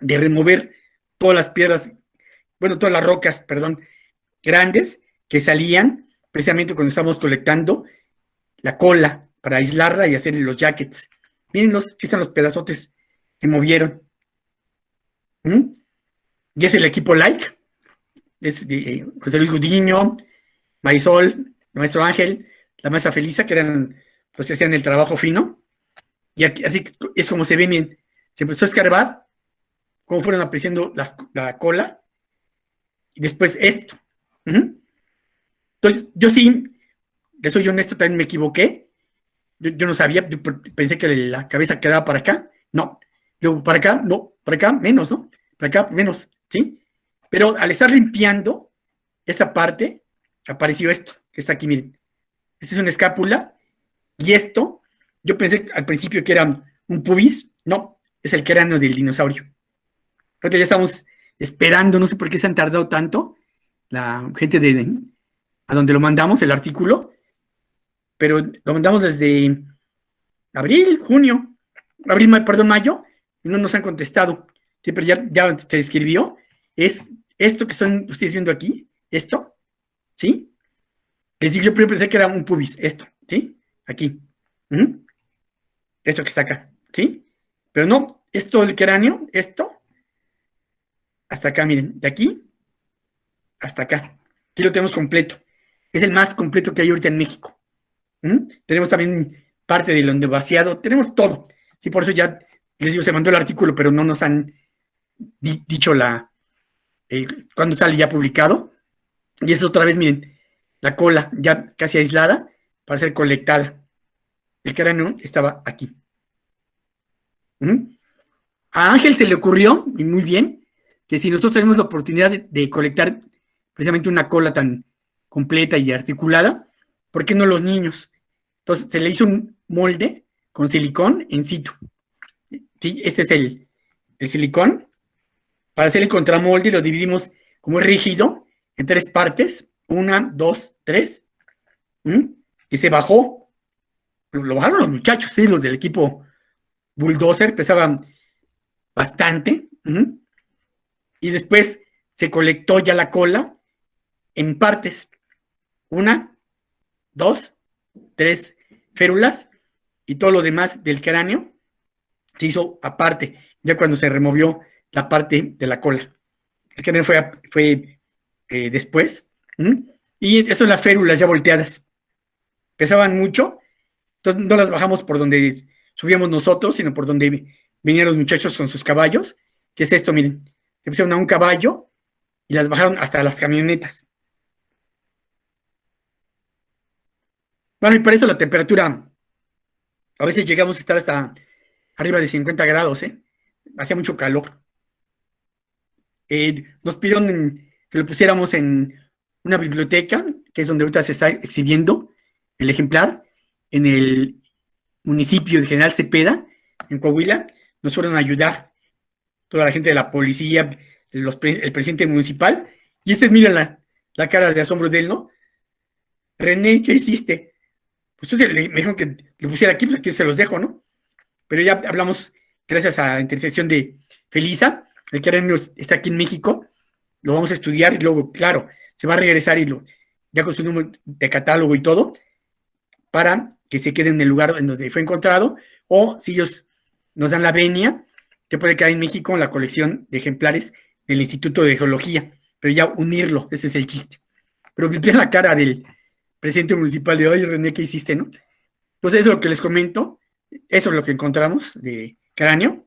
de remover todas las piedras, todas las rocas, grandes que salían precisamente cuando estábamos colectando la cola para aislarla y hacer los jackets. Mírenlos, aquí están los pedazotes que movieron. Y es el equipo Like, es de José Luis Gudiño, Marisol, el maestro Ángel, la maestra Felisa, que eran los que hacían el trabajo fino. Y aquí, así es como se ve bien. Se empezó a escarbar, cómo fueron apreciando la cola, y después esto. Entonces, yo sí, que soy honesto, también me equivoqué. Yo no sabía, yo pensé que la cabeza quedaba para acá. No, yo para acá, no, para acá menos, ¿no? Para acá menos, ¿sí? Pero al estar limpiando esta parte, apareció esto, que está aquí, miren. Esta es una escápula, y esto, yo pensé al principio que era un pubis, no, es el cráneo del dinosaurio. Ahorita ya estamos esperando, no sé por qué se han tardado tanto, la gente a donde lo mandamos, el artículo, pero lo mandamos desde abril, junio, perdón, mayo, y no nos han contestado. Sí, pero ya te escribió. Es esto que están ustedes viendo aquí, esto, ¿sí? Les digo, yo primero pensé que era un pubis, esto, ¿sí? Aquí. Esto que está acá, ¿sí? Pero no, es todo el cráneo, esto, hasta acá, miren, de aquí hasta acá. Aquí lo tenemos completo. Es el más completo que hay ahorita en México. Tenemos también parte del endovaciado, tenemos todo. Y por eso ya les digo, se mandó el artículo, pero no nos han dicho cuándo sale ya publicado. Y es otra vez, miren, la cola ya casi aislada para ser colectada. El cráneo estaba aquí. A Ángel se le ocurrió, y muy bien, que si nosotros tenemos la oportunidad de colectar precisamente una cola tan completa y articulada, ¿por qué no los niños? Entonces se le hizo un molde con silicón en situ. ¿Sí? Este es el silicón. Para hacer el contramolde lo dividimos como es rígido en 3 partes. 1, 2, 3. Y se bajó. Lo bajaron los muchachos, ¿sí? Los del equipo Bulldozer, pesaban bastante. Y después se colectó ya la cola en partes. 1, 2, 3 férulas y todo lo demás del cráneo se hizo aparte, ya cuando se removió la parte de la cola. El cráneo fue después. Y eso son las férulas ya volteadas. Pesaban mucho, entonces no las bajamos por donde subíamos nosotros, sino por donde venían los muchachos con sus caballos. ¿Qué es esto? Miren, se pusieron a un caballo y las bajaron hasta las camionetas. Bueno, y por eso la temperatura, a veces llegamos a estar hasta arriba de 50 grados, hacía mucho calor. Nos pidieron que lo pusiéramos en una biblioteca, que es donde ahorita se está exhibiendo el ejemplar, en el municipio de General Cepeda, en Coahuila. Nos fueron a ayudar toda la gente de la policía, el presidente municipal, y miren la cara de asombro de él, ¿no? René, ¿qué hiciste? Pues me dijeron que lo pusiera aquí, pues aquí se los dejo, ¿no? Pero ya hablamos, gracias a la intercesión de Felisa, el cráneo está aquí en México, lo vamos a estudiar y luego, claro, se va a regresar ya con su número de catálogo y todo, para que se quede en el lugar en donde fue encontrado, o si ellos nos dan la venia, que puede quedar en México en la colección de ejemplares del Instituto de Geología, pero ya unirlo, ese es el chiste. Pero vi la cara del presidente municipal de hoy, René, ¿qué hiciste, no? Entonces, eso es lo que les comento, eso es lo que encontramos de cráneo.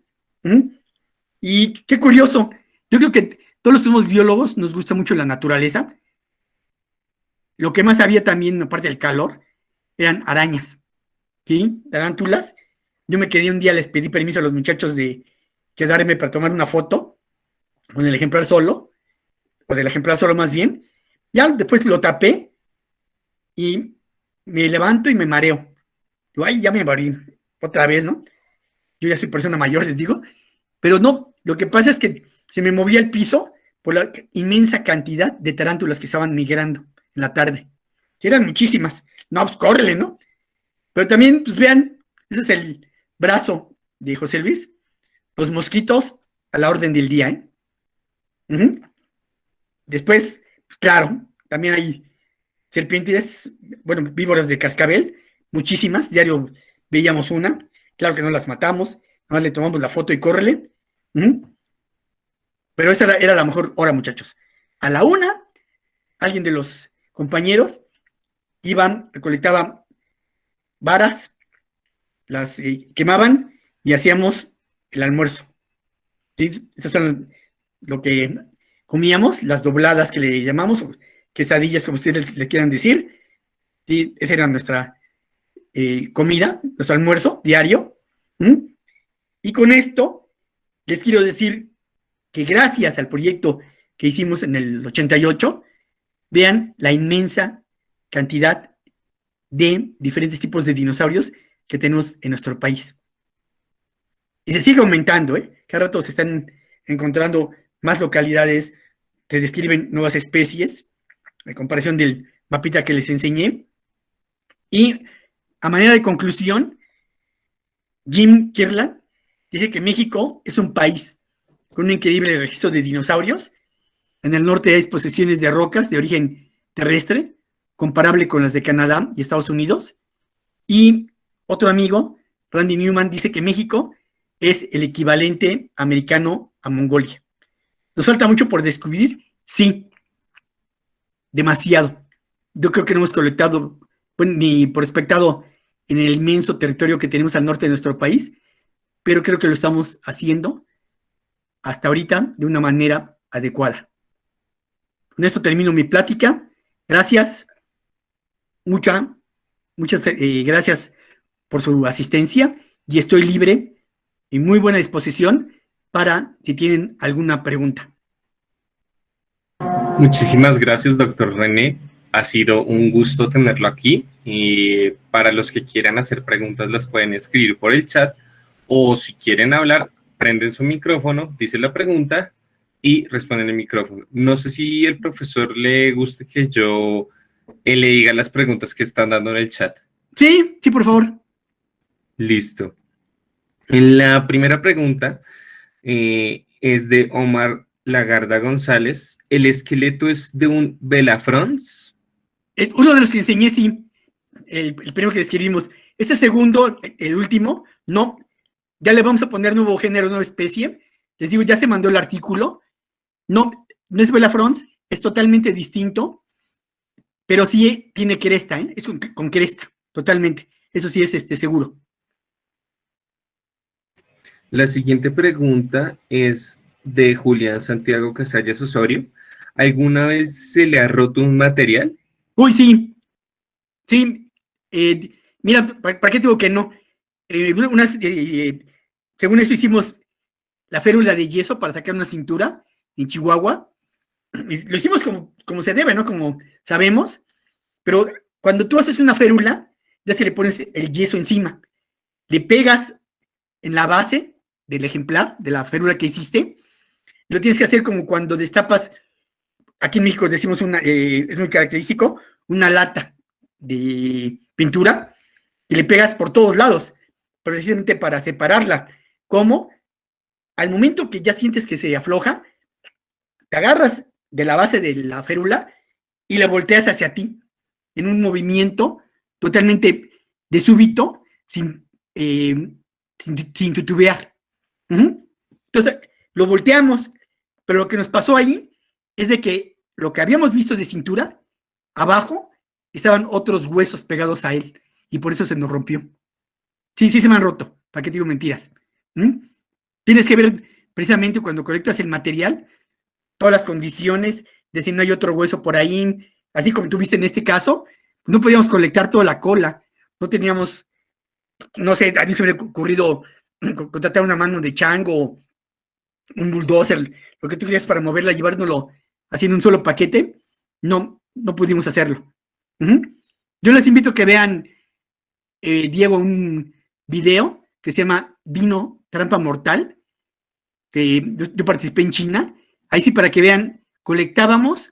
Y qué curioso, yo creo que todos los que somos biólogos nos gusta mucho la naturaleza. Lo que más había también, aparte del calor, eran arañas, ¿sí? Tarántulas. Yo me quedé un día, les pedí permiso a los muchachos de quedarme para tomar una foto con el ejemplar solo, o del ejemplar solo más bien. Ya después lo tapé y me levanto y me mareo. Digo, ay, ya me morí otra vez, ¿no? Yo ya soy persona mayor, les digo. Pero no, lo que pasa es que se me movía el piso por la inmensa cantidad de tarántulas que estaban migrando en la tarde. Y eran muchísimas. No, pues córrele, ¿no? Pero también, pues vean, ese es el brazo de José Luis. Los mosquitos a la orden del día, ¿eh? Después, pues claro, también hay serpientes, bueno, víboras de cascabel, muchísimas, diario veíamos una, claro que no las matamos, nada más le tomamos la foto y córrele. Pero esa era la mejor hora, muchachos. A la 1, alguien de los compañeros recolectaban varas, las quemaban y hacíamos el almuerzo. ¿Sí? Esas son lo que comíamos, las dobladas que le llamamos, quesadillas, como ustedes le quieran decir. ¿Sí? Esa era nuestra comida, nuestro almuerzo diario. Y con esto les quiero decir que gracias al proyecto que hicimos en el 88, vean la inmensa cantidad de diferentes tipos de dinosaurios que tenemos en nuestro país. Y se sigue aumentando, Cada rato se están encontrando más localidades que describen nuevas especies, en comparación del mapita que les enseñé. Y a manera de conclusión, Jim Kirtland dice que México es un país con un increíble registro de dinosaurios. En el norte hay posesiones de rocas de origen terrestre, comparable con las de Canadá y Estados Unidos. Y otro amigo, Randy Newman, dice que México es el equivalente americano a Mongolia. ¿Nos falta mucho por descubrir? Sí, demasiado. Yo creo que no hemos colectado ni prospectado en el inmenso territorio que tenemos al norte de nuestro país, pero creo que lo estamos haciendo hasta ahorita de una manera adecuada. Con esto termino mi plática. Gracias. Muchas gracias por su asistencia y estoy libre y muy buena disposición para si tienen alguna pregunta. Muchísimas gracias, doctor René. Ha sido un gusto tenerlo aquí. Y para los que quieran hacer preguntas, las pueden escribir por el chat, o si quieren hablar, prenden su micrófono, dicen la pregunta y responden el micrófono. No sé si el profesor le guste que yo le diga las preguntas que están dando en el chat. Sí, por favor. Listo. La primera pregunta es de Omar Lagarda González. ¿El esqueleto es de un Belafrons? Uno de los que enseñé, sí. El primero que describimos. Este segundo, el último, no. Ya le vamos a poner nuevo género, nueva especie. Les digo, ya se mandó el artículo. No es Belafrons, es totalmente distinto, pero sí tiene cresta, ¿eh? Es con cresta, totalmente. Eso sí es seguro. La siguiente pregunta es de Julián Santiago Casallas Osorio. ¿Alguna vez se le ha roto un material? Uy, sí. Sí. Mira, ¿para qué digo que no? Según eso hicimos la férula de yeso para sacar una cintura en Chihuahua. Y lo hicimos como se debe, ¿no? Como sabemos. Pero cuando tú haces una férula, ya se le pones el yeso encima. Le pegas en la base del ejemplar, de la férula que hiciste. Lo tienes que hacer como cuando destapas, aquí en México decimos es muy característico, una lata de pintura, y le pegas por todos lados, precisamente para separarla. ¿Cómo? Al momento que ya sientes que se afloja, te agarras de la base de la férula y la volteas hacia ti, en un movimiento totalmente de súbito, sin titubear. Entonces, lo volteamos, pero lo que nos pasó ahí es de que lo que habíamos visto de cintura, abajo estaban otros huesos pegados a él, y por eso se nos rompió. Sí se me han roto, ¿para qué te digo mentiras? Tienes que ver precisamente cuando colectas el material, todas las condiciones, de si no hay otro hueso por ahí, así como tú viste en este caso, no podíamos colectar toda la cola, no teníamos, no sé, a mí se me ha ocurrido contratar una mano de chango, un bulldozer, lo que tú querías para moverla, llevárnoslo así en un solo paquete, no pudimos hacerlo. Yo les invito a que vean, Diego, un video que se llama Dino Trampa Mortal, que yo participé en China, ahí sí para que vean, colectábamos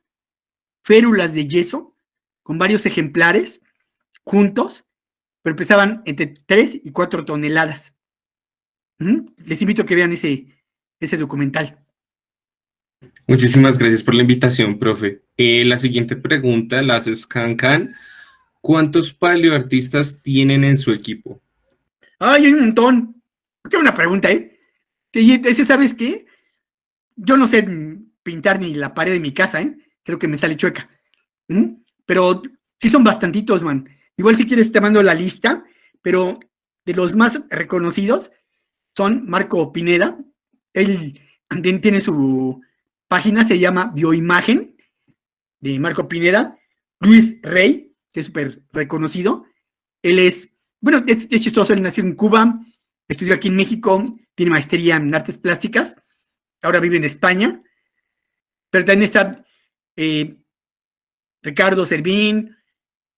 férulas de yeso con varios ejemplares juntos, pero pesaban entre 3 y 4 toneladas. Les invito a que vean ese documental. Muchísimas gracias por la invitación, profe. La siguiente pregunta la hace Scancan. ¿Cuántos paleoartistas tienen en su equipo? Ay, hay un montón. Qué buena pregunta, ¿eh? Ese, ¿sabes qué? Yo no sé pintar ni la pared de mi casa, ¿eh? Creo que me sale chueca. Pero sí son bastantitos, man. Igual si quieres te mando la lista, pero de los más reconocidos son Marco Pineda. Él tiene su página, se llama Bioimagen, de Marco Pineda. Luis Rey, que es súper reconocido. Él es chistoso, él nació en Cuba, estudió aquí en México, tiene maestría en artes plásticas, ahora vive en España, pero también está Ricardo Servín,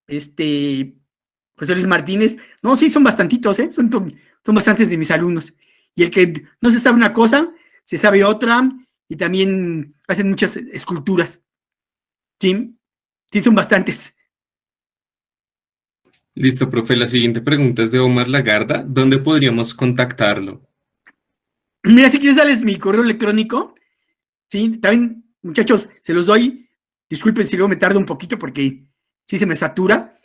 José Luis Martínez. No, sí, son bastantitos, son bastantes de mis alumnos. Y el que no se sabe una cosa, se sabe otra, y también hacen muchas esculturas. Sí, sí, son bastantes. Listo, profe. La siguiente pregunta es de Omar Lagarda. ¿Dónde podríamos contactarlo? Mira, si quieres, darles mi correo electrónico. Sí, también, muchachos, se los doy. Disculpen si luego me tardo un poquito porque sí se me satura.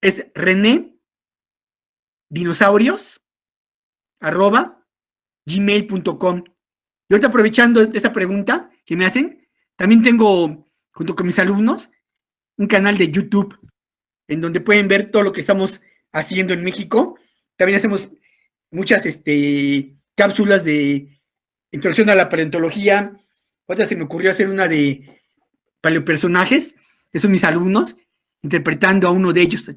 Es renedinosaurios@gmail.com. Y ahorita, aprovechando esta pregunta que me hacen, también tengo, junto con mis alumnos, un canal de YouTube en donde pueden ver todo lo que estamos haciendo en México. También hacemos muchas cápsulas de introducción a la paleontología. Otra se me ocurrió hacer una de paleopersonajes, que son mis alumnos, interpretando a uno de ellos,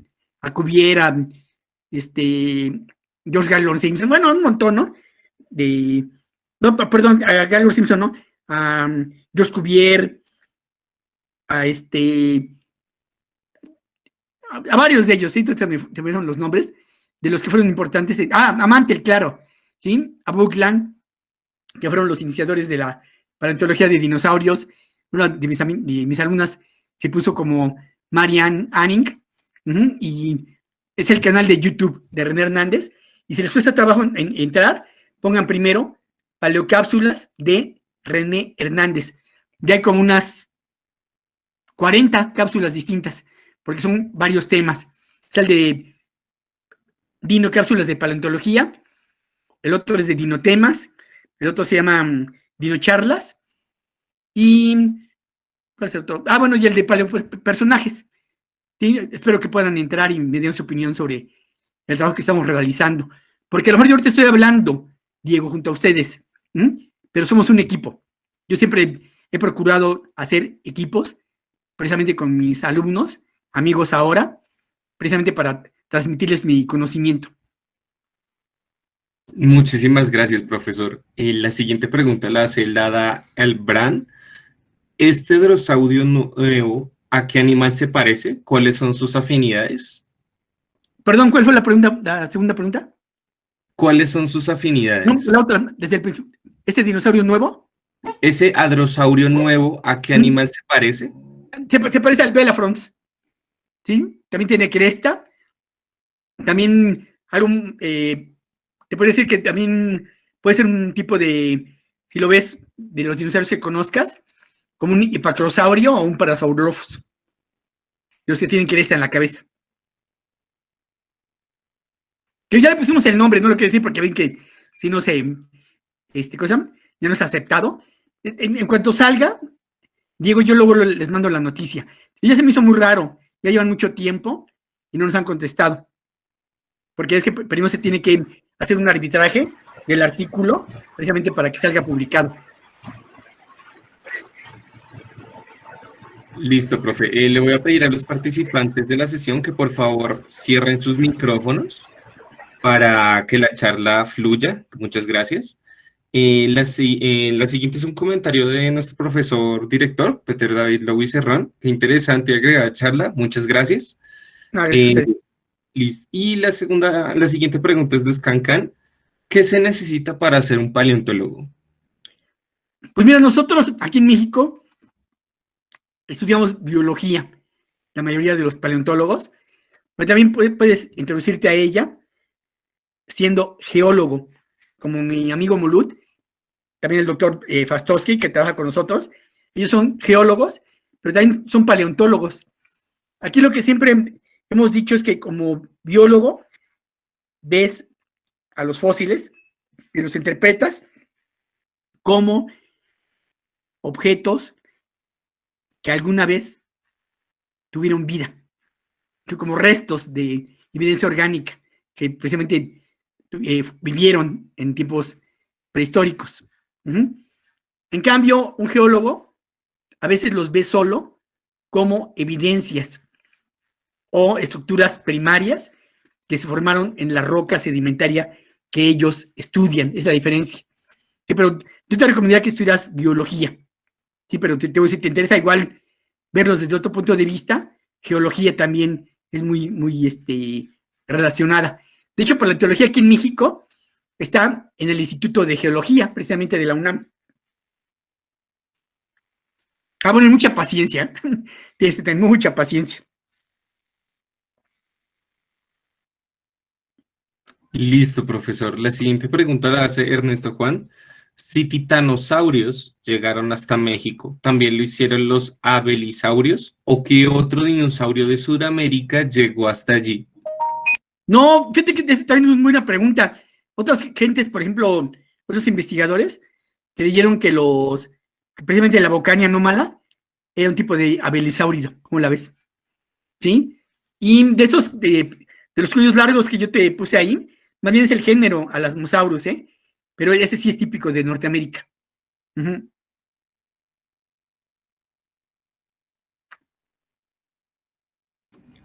a Cuviera, George Gaylord Simpson, bueno, un montón, ¿no? No, perdón, a Gaylord Simpson, ¿no? A George Cuvier, a a varios de ellos, ¿sí? Entonces te vieron los nombres de los que fueron importantes. A Mantel, claro, ¿sí? A Buckland, que fueron los iniciadores de la paleontología de dinosaurios. Una de mis alumnas se puso como Marianne Anning, y es el canal de YouTube de René Hernández. Y si les cuesta trabajo en entrar, pongan primero paleocápsulas de René Hernández. Ya hay como unas 40 cápsulas distintas, porque son varios temas. Está el de Dino Cápsulas de Paleontología, el otro es de Dinotemas, el otro se llama Dino Charlas, y ¿cuál es el otro? Bueno, y el de Paleopersonajes. ¿Sí? Espero que puedan entrar y me den su opinión sobre el trabajo que estamos realizando, porque a lo mejor yo ahorita estoy hablando, Diego, junto a ustedes, pero somos un equipo. Yo siempre he procurado hacer equipos, precisamente con mis alumnos, amigos ahora, precisamente para transmitirles mi conocimiento. Muchísimas gracias, profesor. La siguiente pregunta la hace Lada Elbran. ¿Este drosaurio nuevo a qué animal se parece? ¿Cuáles son sus afinidades? Perdón, ¿cuál fue la segunda pregunta? ¿Cuáles son sus No, afinidades? la otra, desde el principio. ¿Este dinosaurio nuevo? ¿Ese hadrosaurio nuevo a qué animal se parece? Se parece al Belafrons, ¿sí? También tiene cresta. También algo, te puedo decir que también puede ser un tipo de, si lo ves, de los dinosaurios que conozcas, como un hipacrosaurio o un parasaurolophus. Los que tienen cresta en la cabeza. Que ya le pusimos el nombre, no lo quiero decir porque ven que si no se, cosa, ya no está aceptado. En cuanto salga, Diego, yo luego les mando la noticia. Y ya se me hizo muy raro, ya llevan mucho tiempo y no nos han contestado. Porque es que primero se tiene que hacer un arbitraje del artículo, precisamente para que salga publicado. Listo, profe. Le voy a pedir a los participantes de la sesión que por favor cierren sus micrófonos para que la charla fluya. Muchas gracias. La siguiente es un comentario de nuestro profesor director, Peter David Lowy Serrón. Qué interesante y agregada charla. Muchas gracias. Y la siguiente pregunta es de Scancan. ¿Qué se necesita para ser un paleontólogo? Pues mira, nosotros aquí en México estudiamos biología, la mayoría de los paleontólogos, pero también puedes introducirte a ella siendo geólogo, como mi amigo Mulut, también el doctor Fastowski, que trabaja con nosotros. Ellos son geólogos, pero también son paleontólogos. Aquí lo que siempre hemos dicho es que como biólogo ves a los fósiles y los interpretas como objetos que alguna vez tuvieron vida, que como restos de evidencia orgánica, que precisamente vivieron en tiempos prehistóricos. En cambio, un geólogo a veces los ve solo como evidencias o estructuras primarias que se formaron en la roca sedimentaria que ellos estudian. Es la diferencia. Sí, pero yo te recomendaría que estudias biología. Sí, pero si te interesa igual verlos desde otro punto de vista, geología también es muy relacionada. De hecho, paleontología aquí en México está en el Instituto de Geología, precisamente de la UNAM. Bueno, mucha paciencia. Tienes que tener mucha paciencia. Listo, profesor. La siguiente pregunta la hace Ernesto Juan. Si titanosaurios llegaron hasta México, ¿también lo hicieron los abelisaurios? ¿O qué otro dinosaurio de Sudamérica llegó hasta allí? No, fíjate que esa también es una buena pregunta. Otras gentes, por ejemplo, otros investigadores, creyeron que precisamente la bocaña anómala era un tipo de abelisáurido, ¿cómo la ves? ¿Sí? Y de esos, de los cuellos largos que yo te puse ahí, más bien es el género Alasmosaurus, ¿eh? Pero ese sí es típico de Norteamérica. Ujú.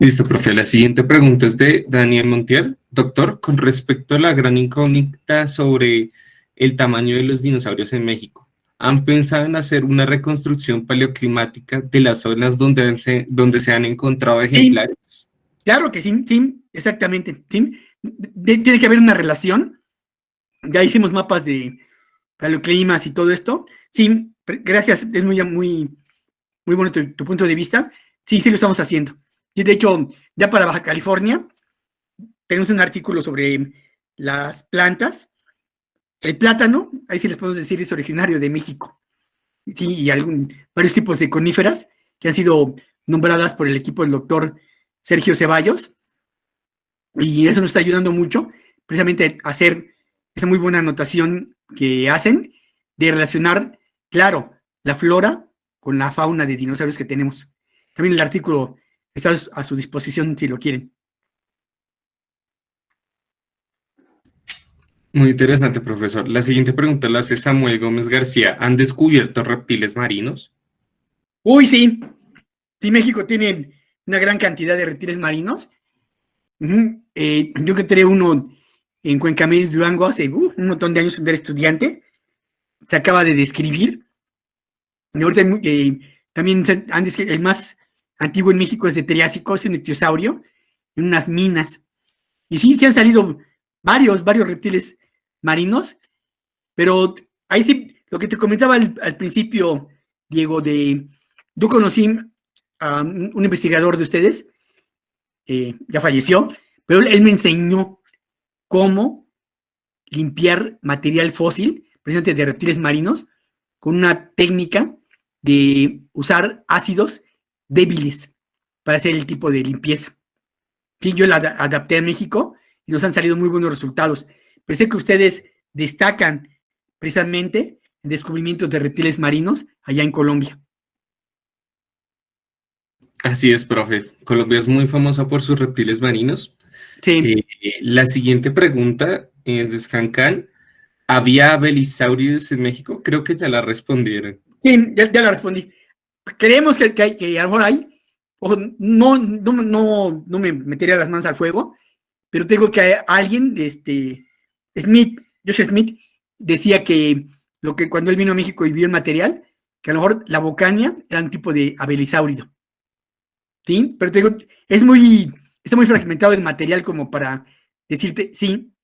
Listo, profe. La siguiente pregunta es de Daniel Montiel. Doctor, con respecto a la gran incógnita sobre el tamaño de los dinosaurios en México, ¿han pensado en hacer una reconstrucción paleoclimática de las zonas donde se han encontrado Sí, ejemplares? claro que sí, sí, exactamente. Sí. Tiene que haber una relación. Ya hicimos mapas de paleoclimas y todo esto. Sí, gracias, es muy bueno tu punto de vista. Sí, sí lo estamos haciendo. Y de hecho, ya para Baja California, tenemos un artículo sobre las plantas. El plátano, ahí sí les podemos decir, es originario de México. Sí, y varios tipos de coníferas que han sido nombradas por el equipo del doctor Sergio Ceballos. Y eso nos está ayudando mucho, precisamente a hacer esa muy buena anotación que hacen de relacionar, claro, la flora con la fauna de dinosaurios que tenemos. También el artículo está a su disposición si lo quieren. Muy interesante, profesor. La siguiente pregunta la hace Samuel Gómez García. ¿Han descubierto reptiles marinos? Uy, sí, sí, México tiene una gran cantidad de reptiles marinos. Yo encontré uno en Cuencamén, Durango, hace un montón de años cuando era estudiante. Se acaba de describir. Y ahorita también el más antiguo en México es de Triásico, es un ictiosaurio, en unas minas. Y sí, sí han salido varios reptiles marinos, pero ahí sí, lo que te comentaba al principio, Diego, yo conocí a un investigador de ustedes, ya falleció, pero él me enseñó cómo limpiar material fósil, precisamente de reptiles marinos, con una técnica de usar ácidos débiles para hacer el tipo de limpieza. Sí, yo la adapté a México y nos han salido muy buenos resultados. Pensé que ustedes destacan precisamente en descubrimientos de reptiles marinos allá en Colombia. Así es, profe. Colombia es muy famosa por sus reptiles marinos. Sí, La siguiente pregunta es de Scancan. ¿Había belisaurios en México? Creo que ya la respondieron. sí, ya la respondí. Creemos que a lo mejor hay, ojo, no me metería las manos al fuego, pero tengo que alguien, Josh Smith, decía que cuando él vino a México y vio el material, que a lo mejor la bocaña era un tipo de abelisáurido, ¿sí? Pero te digo, está muy fragmentado el material como para decirte sí,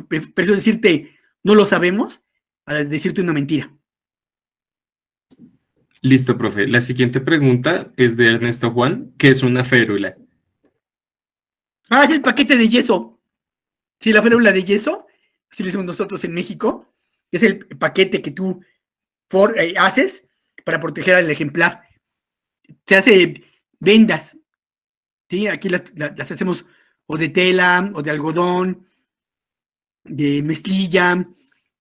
pero decirte no lo sabemos, a decirte una mentira. Listo, profe. La siguiente pregunta es de Ernesto Juan, que es una férula. Es el paquete de yeso. Sí, la férula de yeso, así le decimos nosotros en México, es el paquete que tú haces para proteger al ejemplar. Se hace vendas, ¿sí? Aquí las hacemos o de tela, o de algodón, de mezclilla,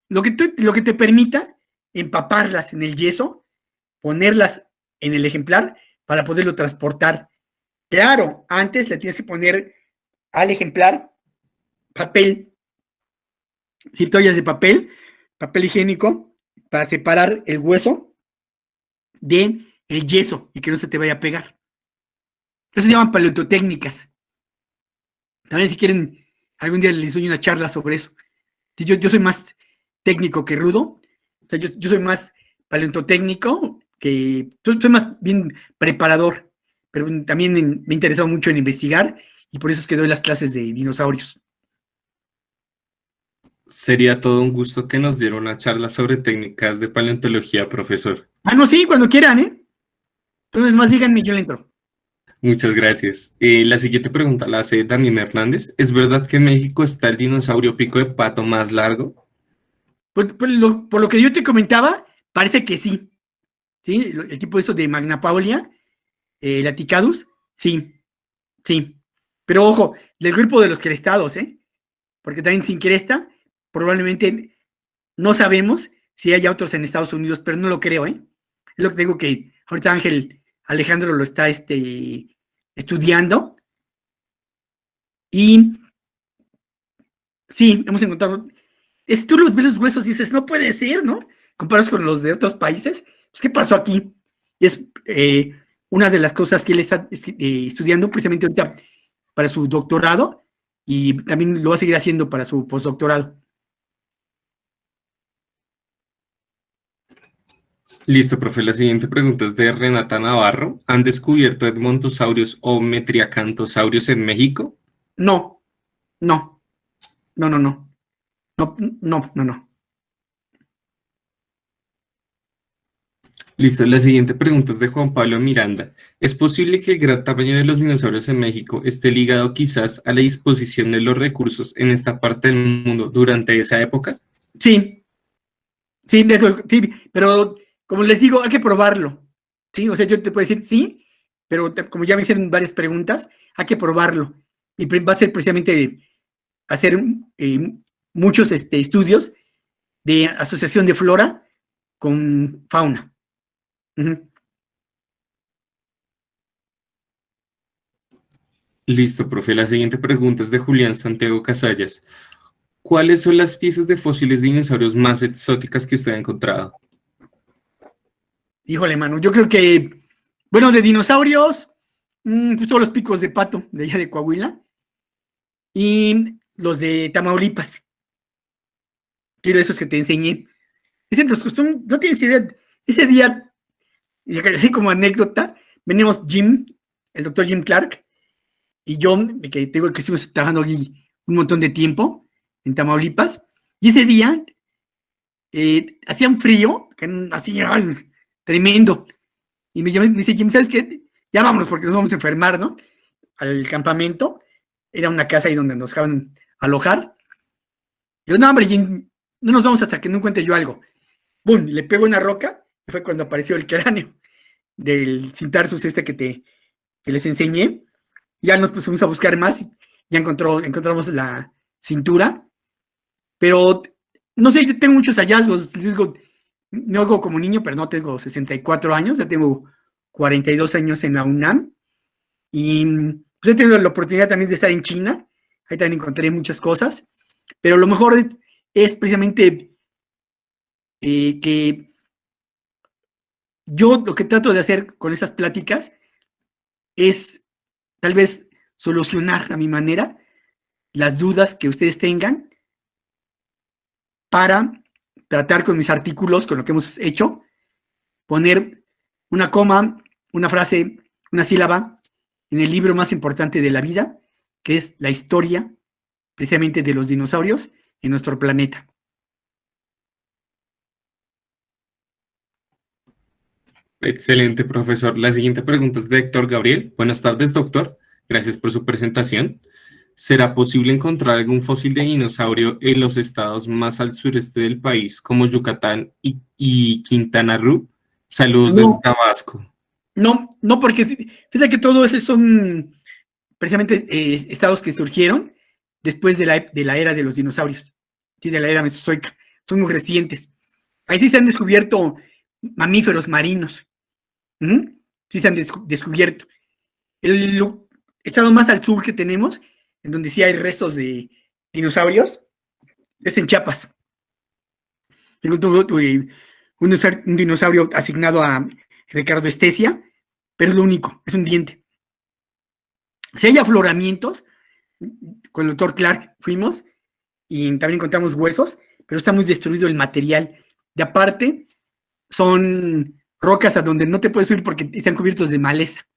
lo que te permita empaparlas en el yeso, ponerlas en el ejemplar para poderlo transportar. Claro, antes le tienes que poner al ejemplar papel, ¿sí? Toallas de papel higiénico, para separar el hueso de el yeso y que no se te vaya a pegar. Eso se llaman paleontotecnicas. También si quieren, algún día les doy una charla sobre eso. Yo soy más técnico que rudo. O sea, yo soy más paleontotécnico soy más bien preparador, pero también me he interesado mucho en investigar y por eso es que doy las clases de dinosaurios. Sería todo un gusto que nos diera una charla sobre técnicas de paleontología, profesor. No, sí, cuando quieran, ¿eh? Entonces, más díganme, yo le entro. Muchas gracias. La siguiente pregunta la hace Daniel Hernández. ¿Es verdad que en México está el dinosaurio pico de pato más largo? Por lo que yo te comentaba, parece que sí. ¿Sí? El tipo eso de Magna Paulia, Laticadus, sí, sí. Pero ojo, del grupo de los crestados, ¿eh? Porque también sin cresta, probablemente no sabemos si hay otros en Estados Unidos, pero no lo creo, ¿eh? Es lo que digo que ahorita Ángel Alejandro lo está estudiando. Y sí, hemos encontrado. Tú los ves los huesos y dices, no puede ser, ¿no? Comparados con los de otros países. Pues, ¿qué pasó aquí? Es una de las cosas que él está estudiando precisamente ahorita para su doctorado y también lo va a seguir haciendo para su postdoctorado. Listo, profe. La siguiente pregunta es de Renata Navarro. ¿Han descubierto edmontosaurios o metriacantosaurios en México? No, no, no, no, no, no, no, no, no. Listo, la siguiente pregunta es de Juan Pablo Miranda. ¿Es posible que el gran tamaño de los dinosaurios en México esté ligado quizás a la disposición de los recursos en esta parte del mundo durante esa época? Sí, sí, sí, pero como les digo, hay que probarlo. Sí, o sea, yo te puedo decir sí, pero como ya me hicieron varias preguntas, hay que probarlo. Y va a ser precisamente hacer muchos estudios de asociación de flora con fauna. Uh-huh. Listo, profe. La siguiente pregunta es de Julián Santiago Casallas. ¿Cuáles son las piezas de fósiles de dinosaurios más exóticas que usted ha encontrado? Híjole, mano, yo creo que, bueno, de dinosaurios, pues todos los picos de pato de allá de Coahuila y los de Tamaulipas, que eran esos que te enseñé. Ese nos costó, no tienes idea, ese día, así como anécdota, venimos Jim, el doctor Jim Clark, y yo, que tengo que estuvimos trabajando aquí un montón de tiempo en Tamaulipas, y ese día hacía un frío, así, ay, tremendo, y me dice Jim, ¿sabes qué? Ya vámonos porque nos vamos a enfermar, ¿no? Al campamento, era una casa ahí donde nos dejaban alojar. Y yo, no, hombre, Jim, no nos vamos hasta que no encuentre yo algo. ¡Bum! Le pego una roca, y fue cuando apareció el cráneo del Cintarsus que les enseñé. Ya nos pusimos a buscar más y ya encontramos la cintura, pero no sé, yo tengo muchos hallazgos. Digo, me oigo como niño, pero no tengo 64 años, ya tengo 42 años en la UNAM y pues he tenido la oportunidad también de estar en China, ahí también encontré muchas cosas, pero lo mejor es precisamente que yo lo que trato de hacer con esas pláticas es tal vez solucionar a mi manera las dudas que ustedes tengan para tratar con mis artículos, con lo que hemos hecho, poner una coma, una frase, una sílaba en el libro más importante de la vida, que es la historia precisamente de los dinosaurios en nuestro planeta. Excelente, profesor. La siguiente pregunta es de Héctor Gabriel. Buenas tardes, doctor. Gracias por su presentación. ¿Será posible encontrar algún fósil de dinosaurio en los estados más al sureste del país, como Yucatán y Quintana Roo? Saludos desde No, Tabasco. no, no, porque fíjate que todos esos son precisamente estados que surgieron después de la era de los dinosaurios, ¿sí? De la era mesozoica, son muy recientes. Ahí sí se han descubierto mamíferos marinos, sí se han descubierto. El estado más al sur que tenemos, en donde sí hay restos de dinosaurios, es en Chiapas. Tengo un dinosaurio asignado a Ricardo Estesia, pero es lo único, es un diente. Si hay afloramientos, con el doctor Clark fuimos y también encontramos huesos, pero está muy destruido el material. De aparte, son rocas a donde no te puedes subir porque están cubiertos de maleza.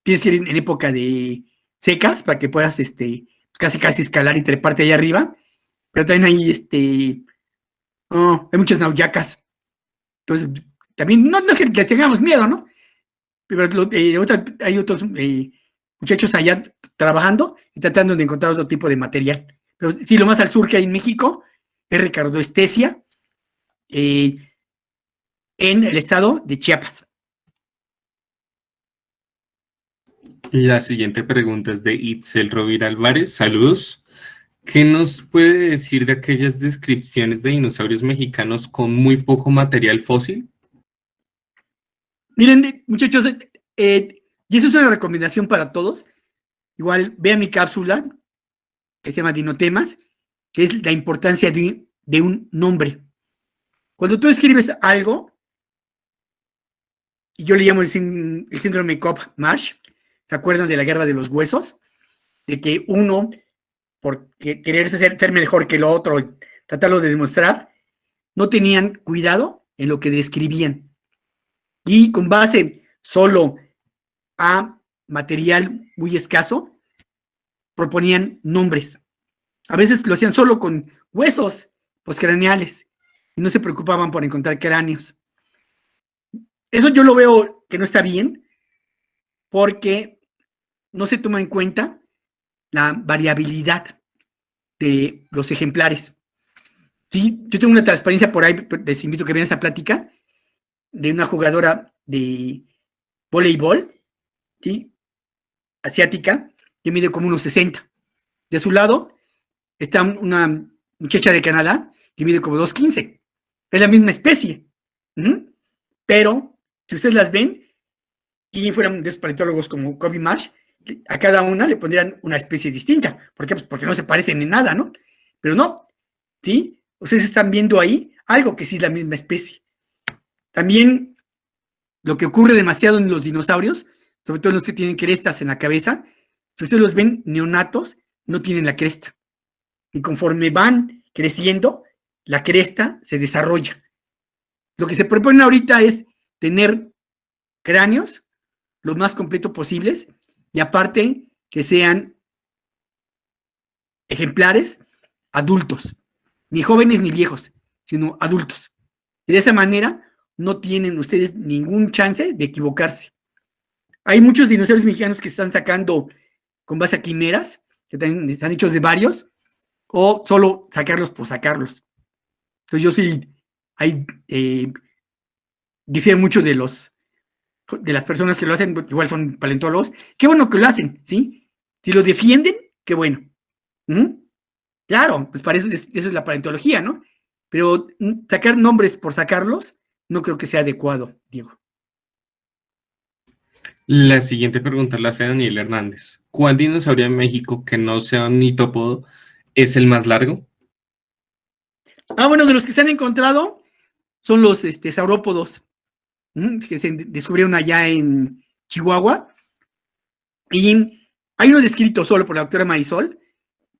Tienes que ir en época de secas para que puedas casi casi escalar y treparte ahí arriba. Pero también hay muchas nauyacas. Entonces, también no es que tengamos miedo, ¿no? pero hay otros muchachos allá trabajando y tratando de encontrar otro tipo de material. Pero sí, lo más al sur que hay en México es Ricardo Estesia, en el estado de Chiapas. La siguiente pregunta es de Itzel Rovira Álvarez. Saludos. ¿Qué nos puede decir de aquellas descripciones de dinosaurios mexicanos con muy poco material fósil? Miren, muchachos, y eso es una recomendación para todos. Igual vean mi cápsula que se llama Dinotemas, que es la importancia de un nombre. Cuando tú escribes algo, y yo le llamo el síndrome Cobb-Marsh, ¿se acuerdan de la guerra de los huesos? De que uno, por querer ser mejor que el otro, y tratarlo de demostrar, no tenían cuidado en lo que describían. Y con base solo a material muy escaso, proponían nombres. A veces lo hacían solo con huesos postcraneales y no se preocupaban por encontrar cráneos. Eso yo lo veo que no está bien porque no se toma en cuenta la variabilidad de los ejemplares. ¿Sí? Yo tengo una transparencia por ahí, les invito a que vean esa plática, de una jugadora de voleibol, ¿sí? Asiática, que mide como unos 60. De su lado está una muchacha de Canadá que mide como 2,15. Es la misma especie. Pero, si ustedes las ven, y fueran de paleontólogos como Cobb-Marsh, a cada una le pondrían una especie distinta. ¿Por qué? Pues porque no se parecen en nada, ¿no? Pero no, ¿sí? Ustedes están viendo ahí algo que sí es la misma especie. También lo que ocurre demasiado en los dinosaurios, sobre todo los que tienen crestas en la cabeza, si ustedes los ven neonatos, no tienen la cresta. Y conforme van creciendo, la cresta se desarrolla. Lo que se propone ahorita es tener cráneos lo más completos posibles y aparte que sean ejemplares adultos, ni jóvenes ni viejos, sino adultos. Y de esa manera no tienen ustedes ningún chance de equivocarse. Hay muchos dinosaurios mexicanos que están sacando con base a quimeras, que están hechos de varios, o solo sacarlos por sacarlos. Entonces yo sí, difiere mucho de las personas que lo hacen, igual son paleontólogos. Qué bueno que lo hacen, ¿sí? Si lo defienden, qué bueno. Claro, pues para eso es la paleontología, ¿no? Pero sacar nombres por sacarlos, no creo que sea adecuado, Diego. La siguiente pregunta la hace Daniel Hernández. ¿Cuál dinosaurio de México que no sea un nitópodo es el más largo? Bueno, de los que se han encontrado son los saurópodos, que se descubrieron allá en Chihuahua. Y hay uno descrito solo por la doctora Marisol,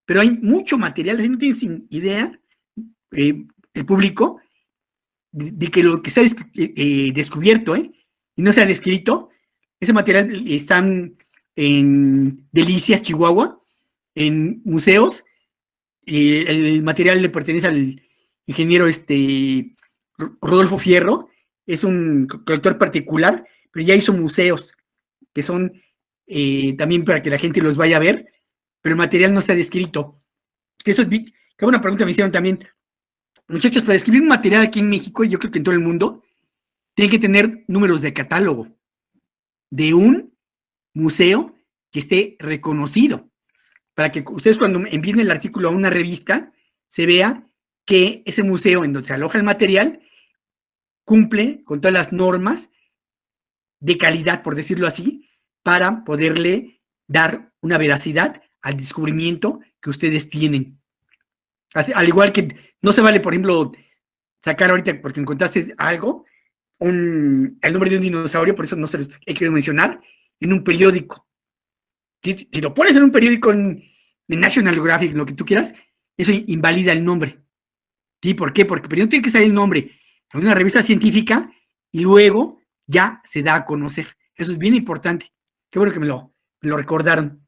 pero hay mucho material, la gente tiene sin idea, el público, de que lo que se ha descubierto y no se ha descrito, ese material está en Delicias, Chihuahua, en museos. El material le pertenece al ingeniero Rodolfo Fierro, es un colector particular, pero ya hizo museos que son también para que la gente los vaya a ver, pero el material no está descrito. Eso es, qué buena pregunta me hicieron también. Muchachos, para escribir un material aquí en México, y yo creo que en todo el mundo, tiene que tener números de catálogo de un museo que esté reconocido, para que ustedes cuando envíen el artículo a una revista, se vea que ese museo en donde se aloja el material cumple con todas las normas de calidad, por decirlo así, para poderle dar una veracidad al descubrimiento que ustedes tienen. Al igual que no se vale, por ejemplo, sacar ahorita, porque encontraste algo, el nombre de un dinosaurio, por eso no se los he querido mencionar, en un periódico. Si lo pones en un periódico en National Geographic, lo que tú quieras, eso invalida el nombre. ¿Sí? ¿Por qué? Porque primero tiene que salir el nombre en una revista científica y luego ya se da a conocer. Eso es bien importante. Qué bueno que me lo recordaron.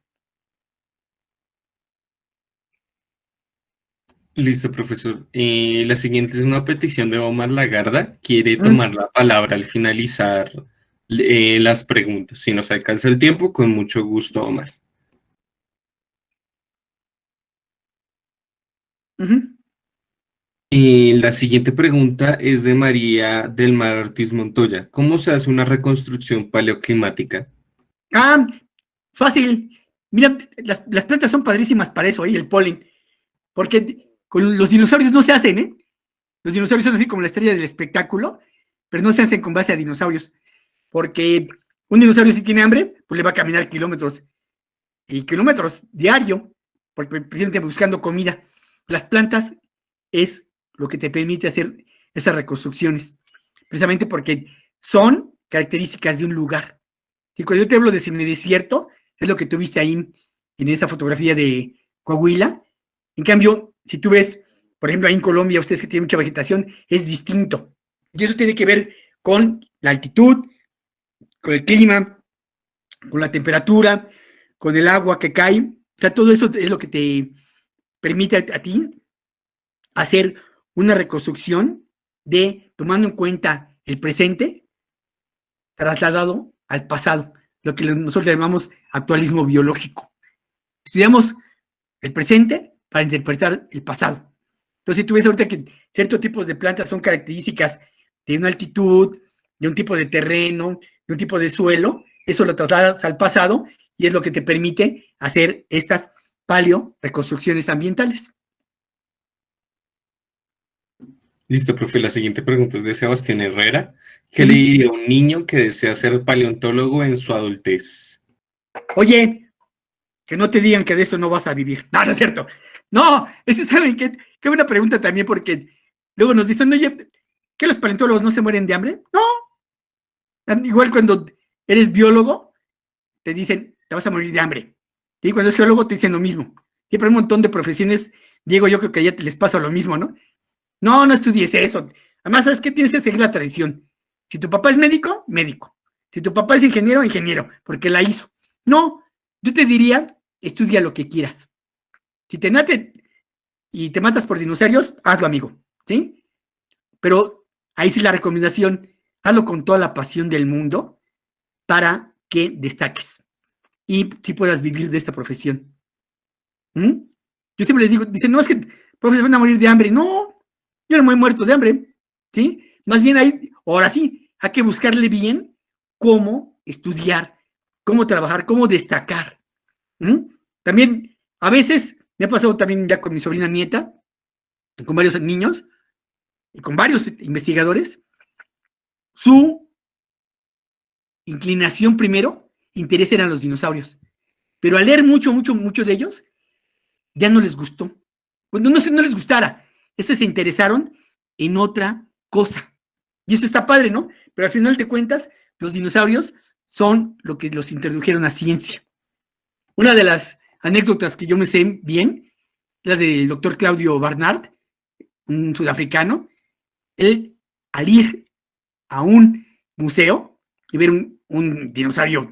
Listo, profesor. La siguiente es una petición de Omar Lagarda. Quiere tomar la palabra al finalizar las preguntas. Si nos alcanza el tiempo, con mucho gusto, Omar. Ujú. La siguiente pregunta es de María del Mar Ortiz Montoya. ¿Cómo se hace una reconstrucción paleoclimática? Ah, fácil. Mira, las plantas son padrísimas para eso, el polen. Porque con los dinosaurios no se hacen, ¿eh? Los dinosaurios son así como la estrella del espectáculo, pero no se hacen con base a dinosaurios. Porque un dinosaurio si tiene hambre, pues le va a caminar kilómetros y kilómetros diario, porque precisamente buscando comida. Las plantas es lo que te permite hacer esas reconstrucciones, precisamente porque son características de un lugar. Y cuando yo te hablo de semidesierto, es lo que tuviste ahí en esa fotografía de Coahuila. En cambio, si tú ves, por ejemplo, ahí en Colombia, ustedes que tienen mucha vegetación, es distinto. Y eso tiene que ver con la altitud, con el clima, con la temperatura, con el agua que cae. O sea, todo eso es lo que te permite a ti hacer una reconstrucción de tomando en cuenta el presente trasladado al pasado, lo que nosotros llamamos actualismo biológico. Estudiamos el presente para interpretar el pasado. Entonces, si tú ves ahorita que ciertos tipos de plantas son características de una altitud, de un tipo de terreno, de un tipo de suelo, eso lo trasladas al pasado y es lo que te permite hacer estas paleo reconstrucciones ambientales. Listo, profe. La siguiente pregunta es de Sebastián Herrera. ¿Qué le Uh-huh. diría a un niño que desea ser paleontólogo en su adultez? Oye, que no te digan que de esto no vas a vivir. No, no es cierto. No, ese, ¿saben qué? Qué buena pregunta también, porque luego nos dicen, oye, ¿que los paleontólogos no se mueren de hambre? No. Igual cuando eres biólogo, te dicen, te vas a morir de hambre. Y cuando es geólogo, te dicen lo mismo. Siempre hay un montón de profesiones, Diego, yo creo que ya te les pasa lo mismo, ¿no? No, no estudies eso. Además, ¿sabes qué? Tienes que seguir la tradición. Si tu papá es médico, médico. Si tu papá es ingeniero, ingeniero, porque la hizo. No, yo te diría, estudia lo que quieras. Si te nate y te matas por dinosaurios, hazlo, amigo, ¿sí? Pero ahí sí la recomendación, hazlo con toda la pasión del mundo para que destaques y si puedas vivir de esta profesión. ¿Mm? Yo siempre les digo, dicen, no, es que profes van a morir de hambre. No, yo no me he muerto de hambre, ¿sí? Más bien hay, ahora sí, hay que buscarle bien cómo estudiar, cómo trabajar, cómo destacar. ¿Mm? También, a veces, me ha pasado también ya con mi sobrina nieta, con varios niños y con varios investigadores, su inclinación primero, interés eran los dinosaurios. Pero al leer mucho de ellos, ya no les gustó. Bueno, no sé, no les gustara. Ese se interesaron en otra cosa. Y eso está padre, ¿no? Pero al final de cuentas, los dinosaurios son lo que los introdujeron a ciencia. Una de las anécdotas que yo me sé bien, la del doctor Claudio Barnard, un sudafricano. Él, al ir a un museo y ver un dinosaurio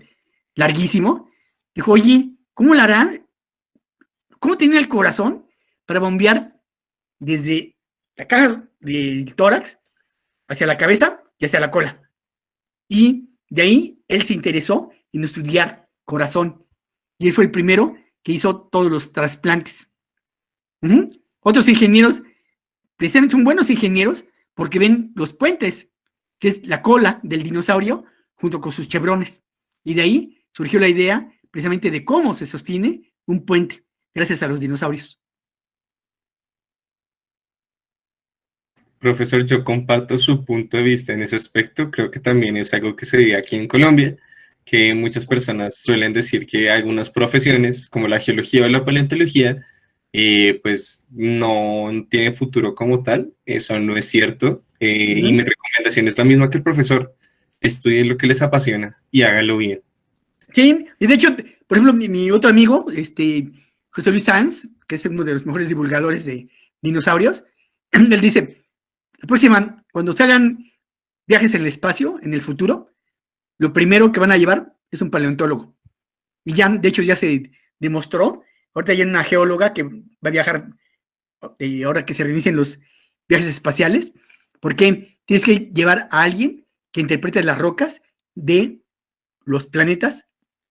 larguísimo, dijo, oye, ¿cómo lo hará? ¿Cómo tenía el corazón para bombear desde la caja del tórax hacia la cabeza y hacia la cola? Y de ahí él se interesó en estudiar corazón. Y él fue el primero que hizo todos los trasplantes. Otros ingenieros, precisamente son buenos ingenieros porque ven los puentes, que es la cola del dinosaurio junto con sus chevrones. Y de ahí surgió la idea precisamente de cómo se sostiene un puente gracias a los dinosaurios. Profesor, yo comparto su punto de vista en ese aspecto. Creo que también es algo que se ve aquí en Colombia, que muchas personas suelen decir que algunas profesiones, como la geología o la paleontología, pues no tienen futuro como tal. Eso no es cierto. Y mi recomendación es la misma que el profesor. Estudien lo que les apasiona y háganlo bien. Sí, y de hecho, por ejemplo, mi otro amigo, José Luis Sanz, que es uno de los mejores divulgadores de dinosaurios, él dice, la próxima, cuando se hagan viajes en el espacio, en el futuro, lo primero que van a llevar es un paleontólogo. Y ya, de hecho, ya se demostró, ahorita hay una geóloga que va a viajar, ahora que se reinicien los viajes espaciales, porque tienes que llevar a alguien que interprete las rocas de los planetas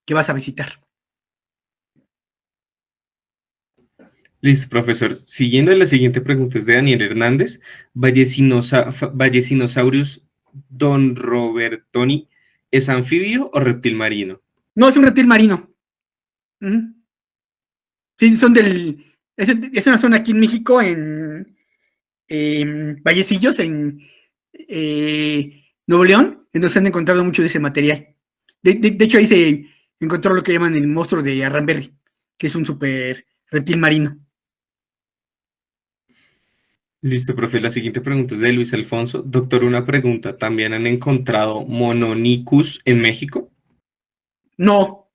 que vas a visitar. Listo, profesor. Siguiendo, la siguiente pregunta es de Daniel Hernández. Vallecinosaurus don Robertoni, ¿es anfibio o reptil marino? No, es un reptil marino. Sí, es una zona aquí en México, en Vallecillos, en Nuevo León, en donde se han encontrado mucho de ese material. De hecho, ahí se encontró lo que llaman el monstruo de Arranberry, que es un super reptil marino. Listo, profe. La siguiente pregunta es de Luis Alfonso. Doctor, una pregunta. ¿También han encontrado Mononicus en México? No,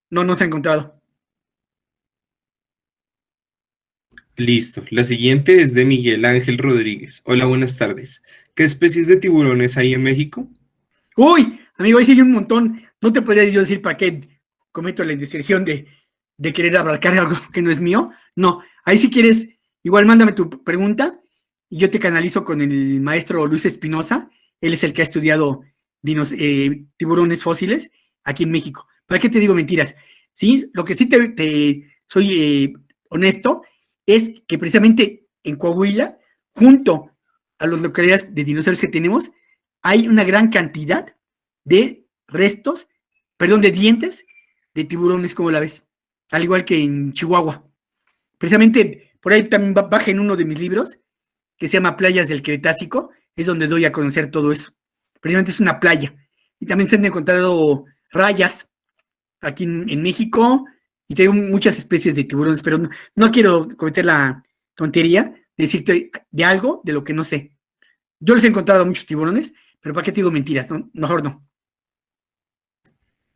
no se ha encontrado. Listo. La siguiente es de Miguel Ángel Rodríguez. Hola, buenas tardes. ¿Qué especies de tiburones hay en México? Uy, amigo, ahí sí hay un montón. No te podría yo decir para qué cometo la indiscreción de querer abarcar algo que no es mío. No, ahí si quieres, igual mándame tu pregunta y yo te canalizo con el maestro Luis Espinosa. Él es el que ha estudiado tiburones fósiles aquí en México. ¿Para qué te digo mentiras? Sí, lo que sí te soy honesto es que precisamente en Coahuila, junto a las localidades de dinosaurios que tenemos, hay una gran cantidad de restos, perdón, de dientes de tiburones, como la ves, al igual que en Chihuahua. Precisamente por ahí también baja en uno de mis libros, que se llama Playas del Cretácico, es donde doy a conocer todo eso. Precisamente es una playa. Y también se han encontrado rayas aquí en México, y tengo muchas especies de tiburones, pero no quiero cometer la tontería de decirte de algo de lo que no sé. Yo les he encontrado muchos tiburones, pero ¿para qué te digo mentiras? No, mejor no.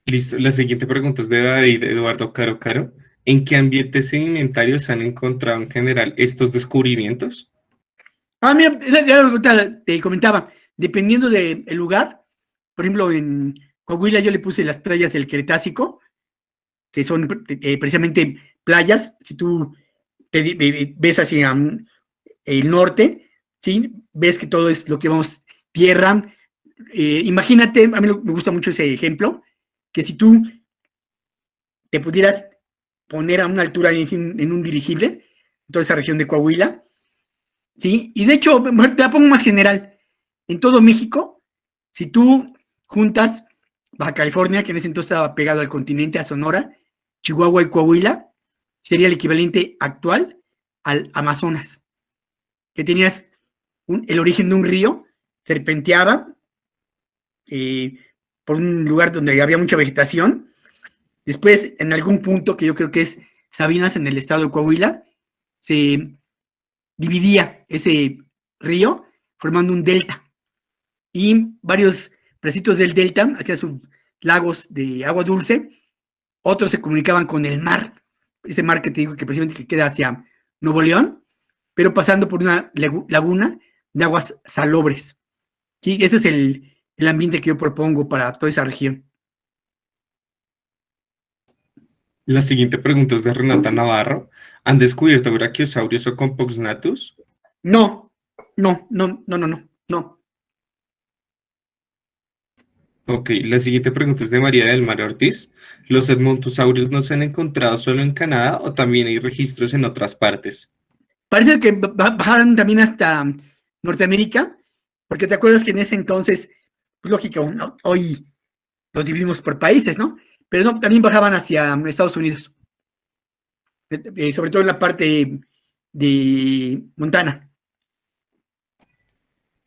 Listo. La siguiente pregunta es de David Eduardo Caro Caro. ¿En qué ambientes sedimentarios se han encontrado en general estos descubrimientos? Mira, ya te comentaba, dependiendo del lugar, por ejemplo, en Coahuila yo le puse las playas del Cretácico, que son precisamente playas, si tú ves hacia el norte, ¿sí? Ves que todo es lo que vamos, tierra. Imagínate, a mí me gusta mucho ese ejemplo, que si tú te pudieras poner a una altura en un dirigible, en toda esa región de Coahuila, ¿sí? Y de hecho, te la pongo más general. En todo México, si tú juntas Baja California, que en ese entonces estaba pegado al continente, a Sonora, Chihuahua y Coahuila, sería el equivalente actual al Amazonas, que tenías el origen de un río, serpenteaba por un lugar donde había mucha vegetación. Después, en algún punto que yo creo que es Sabinas, en el estado de Coahuila, se dividía ese río formando un delta. Y varios pedacitos del delta hacia sus lagos de agua dulce, otros se comunicaban con el mar, ese mar que te digo que precisamente queda hacia Nuevo León, pero pasando por una laguna de aguas salobres. ¿Sí? Ese es el ambiente que yo propongo para toda esa región. La siguiente pregunta es de Renata Navarro. ¿Han descubierto brachiosaurios o compsognathus? No, no. Ok, la siguiente pregunta es de María del Mar Ortiz. ¿Los edmontosaurios no se han encontrado solo en Canadá o también hay registros en otras partes? Parece que bajaron también hasta Norteamérica, porque te acuerdas que en ese entonces, pues lógico, ¿no? Hoy los dividimos por países, ¿no? Pero no, también bajaban hacia Estados Unidos, sobre todo en la parte de Montana.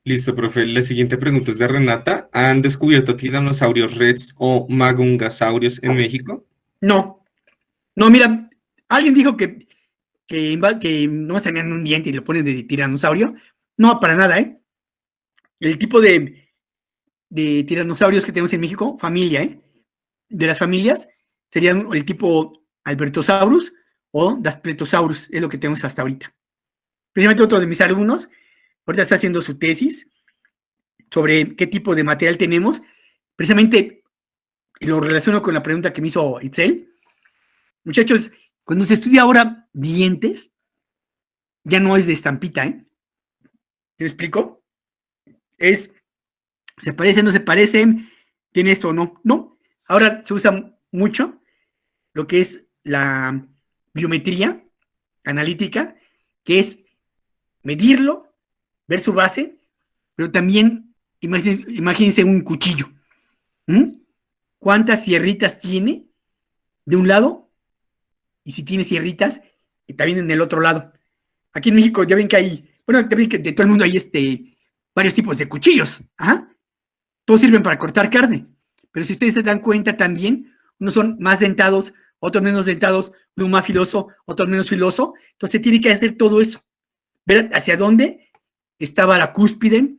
Listo, profe. La siguiente pregunta es de Renata. ¿Han descubierto tiranosaurios rex o magungasaurios en México? No, no, mira, alguien dijo que no tenían un diente y lo ponen de tiranosaurio. No, para nada, ¿eh? El tipo de tiranosaurios que tenemos en México, familia, ¿eh? De las familias, serían el tipo Albertosaurus o Daspletosaurus, es lo que tenemos hasta ahorita. Precisamente otro de mis alumnos, ahorita está haciendo su tesis sobre qué tipo de material tenemos, precisamente lo relaciono con la pregunta que me hizo Itzel. Muchachos, cuando se estudia ahora dientes, ya no es de estampita, ¿eh? ¿Te explico? Es, se parecen, no se parecen, tiene esto o no. No. Ahora se usa mucho lo que es la biometría analítica, que es medirlo, ver su base, pero también imagínense un cuchillo. ¿Mm? ¿Cuántas sierritas tiene de un lado? Y si tiene sierritas, también en el otro lado. Aquí en México ya ven que hay, bueno, también que de todo el mundo hay varios tipos de cuchillos. Ajá. Todos sirven para cortar carne. Pero si ustedes se dan cuenta también, unos son más dentados, otros menos dentados, uno más filoso, otro menos filoso. Entonces tiene que hacer todo eso. Ver hacia dónde estaba la cúspide,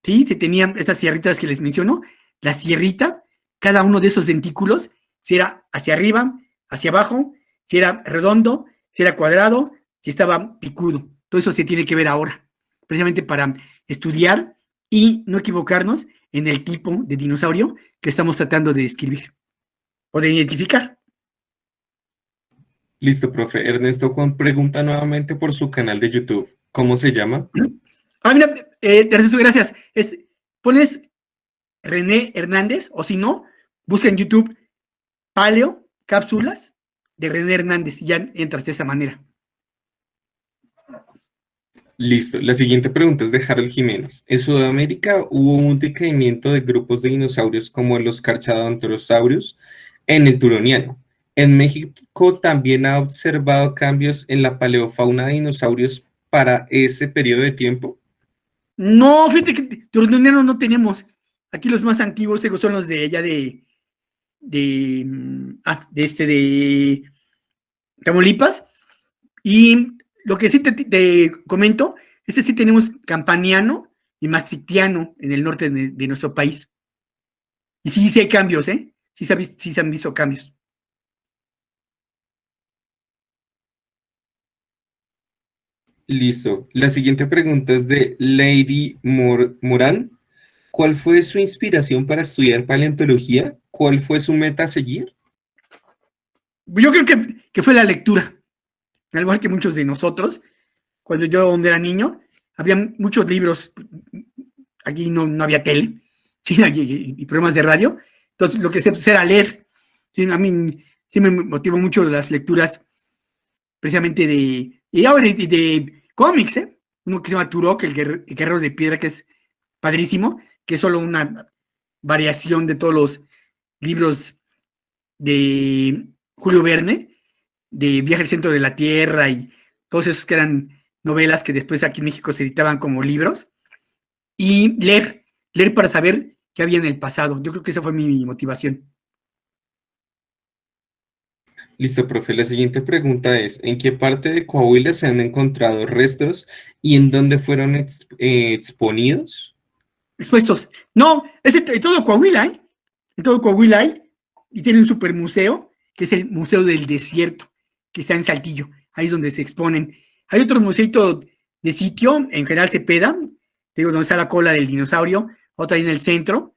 ¿sí? Se tenían estas sierritas que les menciono, la sierrita, cada uno de esos dentículos, si era hacia arriba, hacia abajo, si era redondo, si era cuadrado, si estaba picudo. Todo eso se tiene que ver ahora, precisamente para estudiar y no equivocarnos en el tipo de dinosaurio que estamos tratando de describir o de identificar. Listo, profe. Ernesto Juan pregunta nuevamente por su canal de YouTube. ¿Cómo se llama? Mira, Ernesto, gracias. Pones René Hernández, o si no, busca en YouTube Paleo Cápsulas de René Hernández y ya entras de esa manera. Listo. La siguiente pregunta es de Harold Jiménez. En Sudamérica hubo un decaimiento de grupos de dinosaurios como los Carcharodontosaurus en el Turoniano. En México también ha observado cambios en la paleofauna de dinosaurios para ese periodo de tiempo. No, fíjate que turonianos no tenemos. Aquí los más antiguos son los de allá de Tamaulipas. Y lo que sí te comento, sí tenemos campaniano y maastrichtiano en el norte de nuestro país. Y sí hay cambios, ¿eh? Sí se han visto cambios. Listo. La siguiente pregunta es de Lady Morán. ¿Cuál fue su inspiración para estudiar paleontología? ¿Cuál fue su meta a seguir? Yo creo que fue la lectura. Al igual que muchos de nosotros, cuando yo era niño, había muchos libros. Aquí no había tele, ¿sí? y programas de radio. Entonces, lo que se era leer. ¿Sí? A mí sí me motivó mucho las lecturas, precisamente de cómics, ¿eh? Uno que se llama Turok, el Guerrero de Piedra, que es padrísimo, que es solo una variación de todos los libros de Julio Verne, de Viaje al Centro de la Tierra y todos esos que eran novelas que después aquí en México se editaban como libros, y leer para saber qué había en el pasado. Yo creo que esa fue mi motivación. Listo, profe. La siguiente pregunta es, ¿en qué parte de Coahuila se han encontrado restos y en dónde fueron exponidos? Expuestos. No, en todo Coahuila, ¿eh? En todo Coahuila hay, y tiene un super museo, que es el Museo del Desierto, que está en Saltillo. Ahí es donde se exponen. Hay otro museito de sitio, en General Cepeda, digo, donde está la cola del dinosaurio, otra ahí en el centro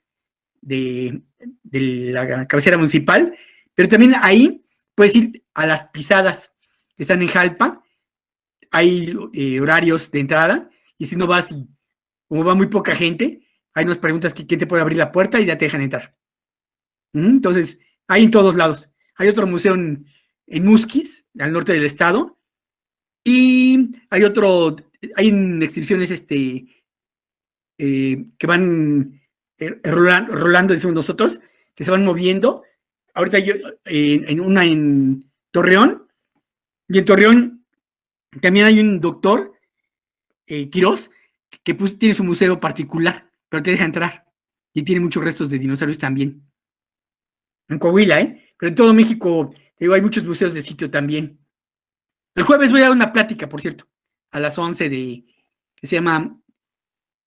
de la cabecera municipal, pero también ahí puedes ir a las pisadas que están en Jalpa, hay horarios de entrada, y si no vas, y como va muy poca gente, hay unas preguntas que quién te puede abrir la puerta y ya te dejan entrar. Entonces, hay en todos lados. Hay otro museo en Musquis, al norte del estado, y hay en exhibiciones que van rolando, decimos nosotros, que se van moviendo. Ahorita en una en Torreón, y en Torreón también hay un doctor, Quirós, que tiene su museo particular, pero te deja entrar. Y tiene muchos restos de dinosaurios también. En Coahuila, ¿eh? Pero en todo México, digo, hay muchos museos de sitio también. El jueves voy a dar una plática, por cierto, a las 11 que se llama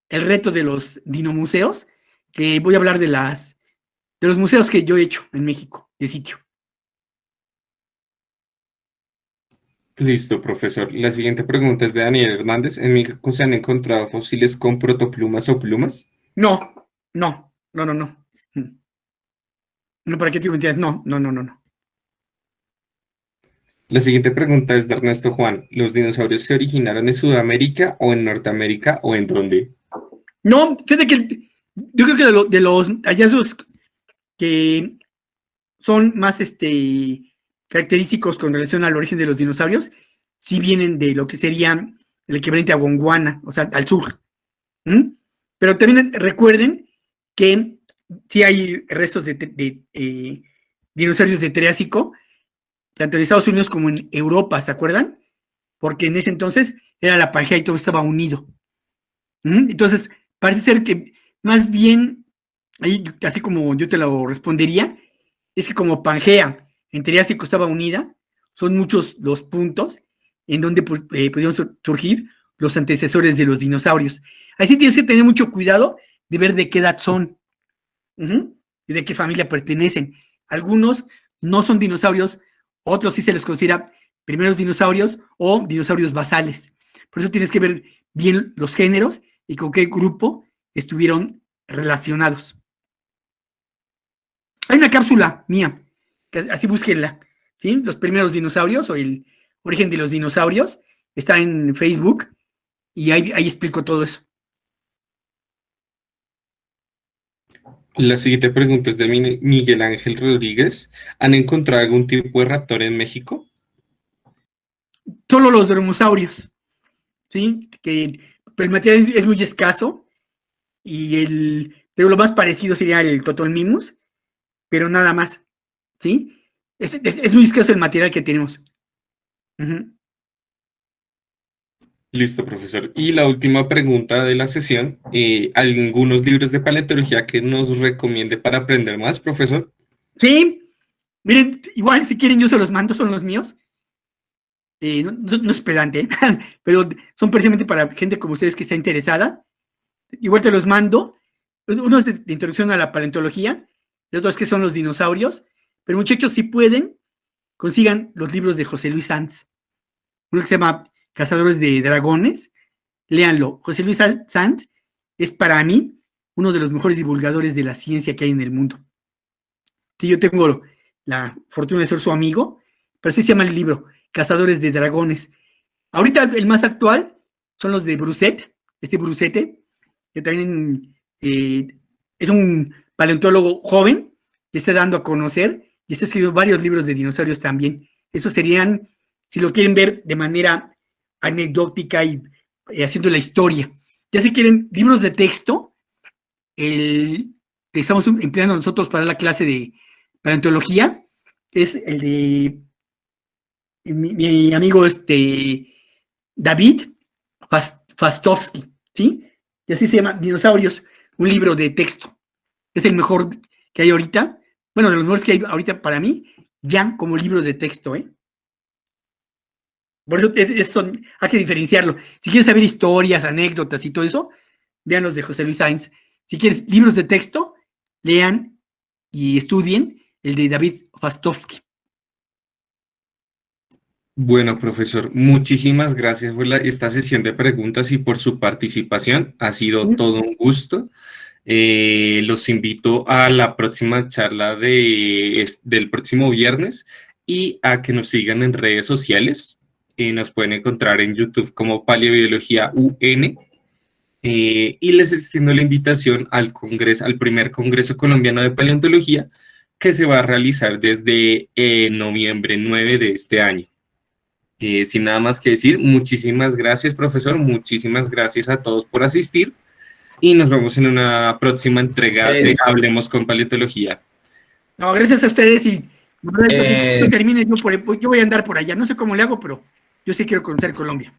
El reto de los dinomuseos, que voy a hablar de los museos que yo he hecho en México, de sitio. Listo, profesor. La siguiente pregunta es de Daniel Hernández. ¿En México se han encontrado fósiles con protoplumas o plumas? No. No, ¿para qué te mentiras? No. La siguiente pregunta es de Ernesto Juan. ¿Los dinosaurios se originaron en Sudamérica o en Norteamérica o en dónde? No, fíjate que yo creo que de los hallazgos que son más característicos con relación al origen de los dinosaurios, sí vienen de lo que sería el equivalente a Gondwana, o sea, al sur. Pero también recuerden que sí hay restos de dinosaurios de Triásico, tanto en Estados Unidos como en Europa, ¿se acuerdan? Porque en ese entonces era la Pangea y todo estaba unido. Entonces, parece ser que más bien, así como yo te lo respondería, es que como Pangea en Triásico estaba unida, son muchos los puntos en donde pudieron surgir los antecesores de los dinosaurios. Así tienes que tener mucho cuidado de ver de qué edad son y de qué familia pertenecen. Algunos no son dinosaurios, otros sí se les considera primeros dinosaurios o dinosaurios basales. Por eso tienes que ver bien los géneros y con qué grupo estuvieron relacionados. Hay una cápsula mía, que así búsquenla, ¿sí? Los primeros dinosaurios o el origen de los dinosaurios, está en Facebook y ahí explico todo eso. La siguiente pregunta es de Miguel Ángel Rodríguez. ¿Han encontrado algún tipo de raptor en México? Solo los dromosaurios, ¿sí? Que el material es muy escaso y lo más parecido sería el Totonmimus, pero nada más, ¿sí? Es muy escaso el material que tenemos. Listo, profesor. Y la última pregunta de la sesión, ¿algunos libros de paleontología que nos recomiende para aprender más, profesor? Sí, miren, igual si quieren yo se los mando, son los míos. No es pedante, pero son precisamente para gente como ustedes que está interesada. Igual te los mando. Uno es de introducción a la paleontología, el otro es que son los dinosaurios. Pero muchachos, si pueden, consigan los libros de José Luis Sanz. Uno que se llama Cazadores de Dragones, léanlo. José Luis Sanz es para mí uno de los mejores divulgadores de la ciencia que hay en el mundo. Sí, yo tengo la fortuna de ser su amigo, pero así se llama el libro, Cazadores de Dragones. Ahorita el más actual son los de Broussette, Broussette, que también es un paleontólogo joven que está dando a conocer y está escribiendo varios libros de dinosaurios también. Esos serían, si lo quieren ver de manera anecdótica y haciendo la historia. Ya si quieren libros de texto, el que estamos empleando nosotros para la clase de paleontología es el de mi amigo David Fastovsky, ¿sí? Y así se llama Dinosaurios, un libro de texto. Es el mejor que hay ahorita, bueno, de los mejores que hay ahorita para mí, ya como libro de texto, ¿eh? Por eso hay que diferenciarlo. Si quieres saber historias, anécdotas y todo eso, vean los de José Luis Sáenz. Si quieres libros de texto, lean y estudien el de David Fastovsky. Bueno, profesor, muchísimas gracias por esta sesión de preguntas y por su participación. Ha sido todo un gusto. Los invito a la próxima charla del próximo viernes y a que nos sigan en redes sociales. Nos pueden encontrar en YouTube como Paleobiología UN. Y les extiendo la invitación al primer Congreso Colombiano de Paleontología, que se va a realizar desde noviembre 9 de este año. Sin nada más que decir, muchísimas gracias, profesor, muchísimas gracias a todos por asistir y nos vemos en una próxima entrega de Hablemos con Paleontología. No, gracias a ustedes y termine, yo voy a andar por allá, no sé cómo le hago, pero yo sí quiero conocer Colombia.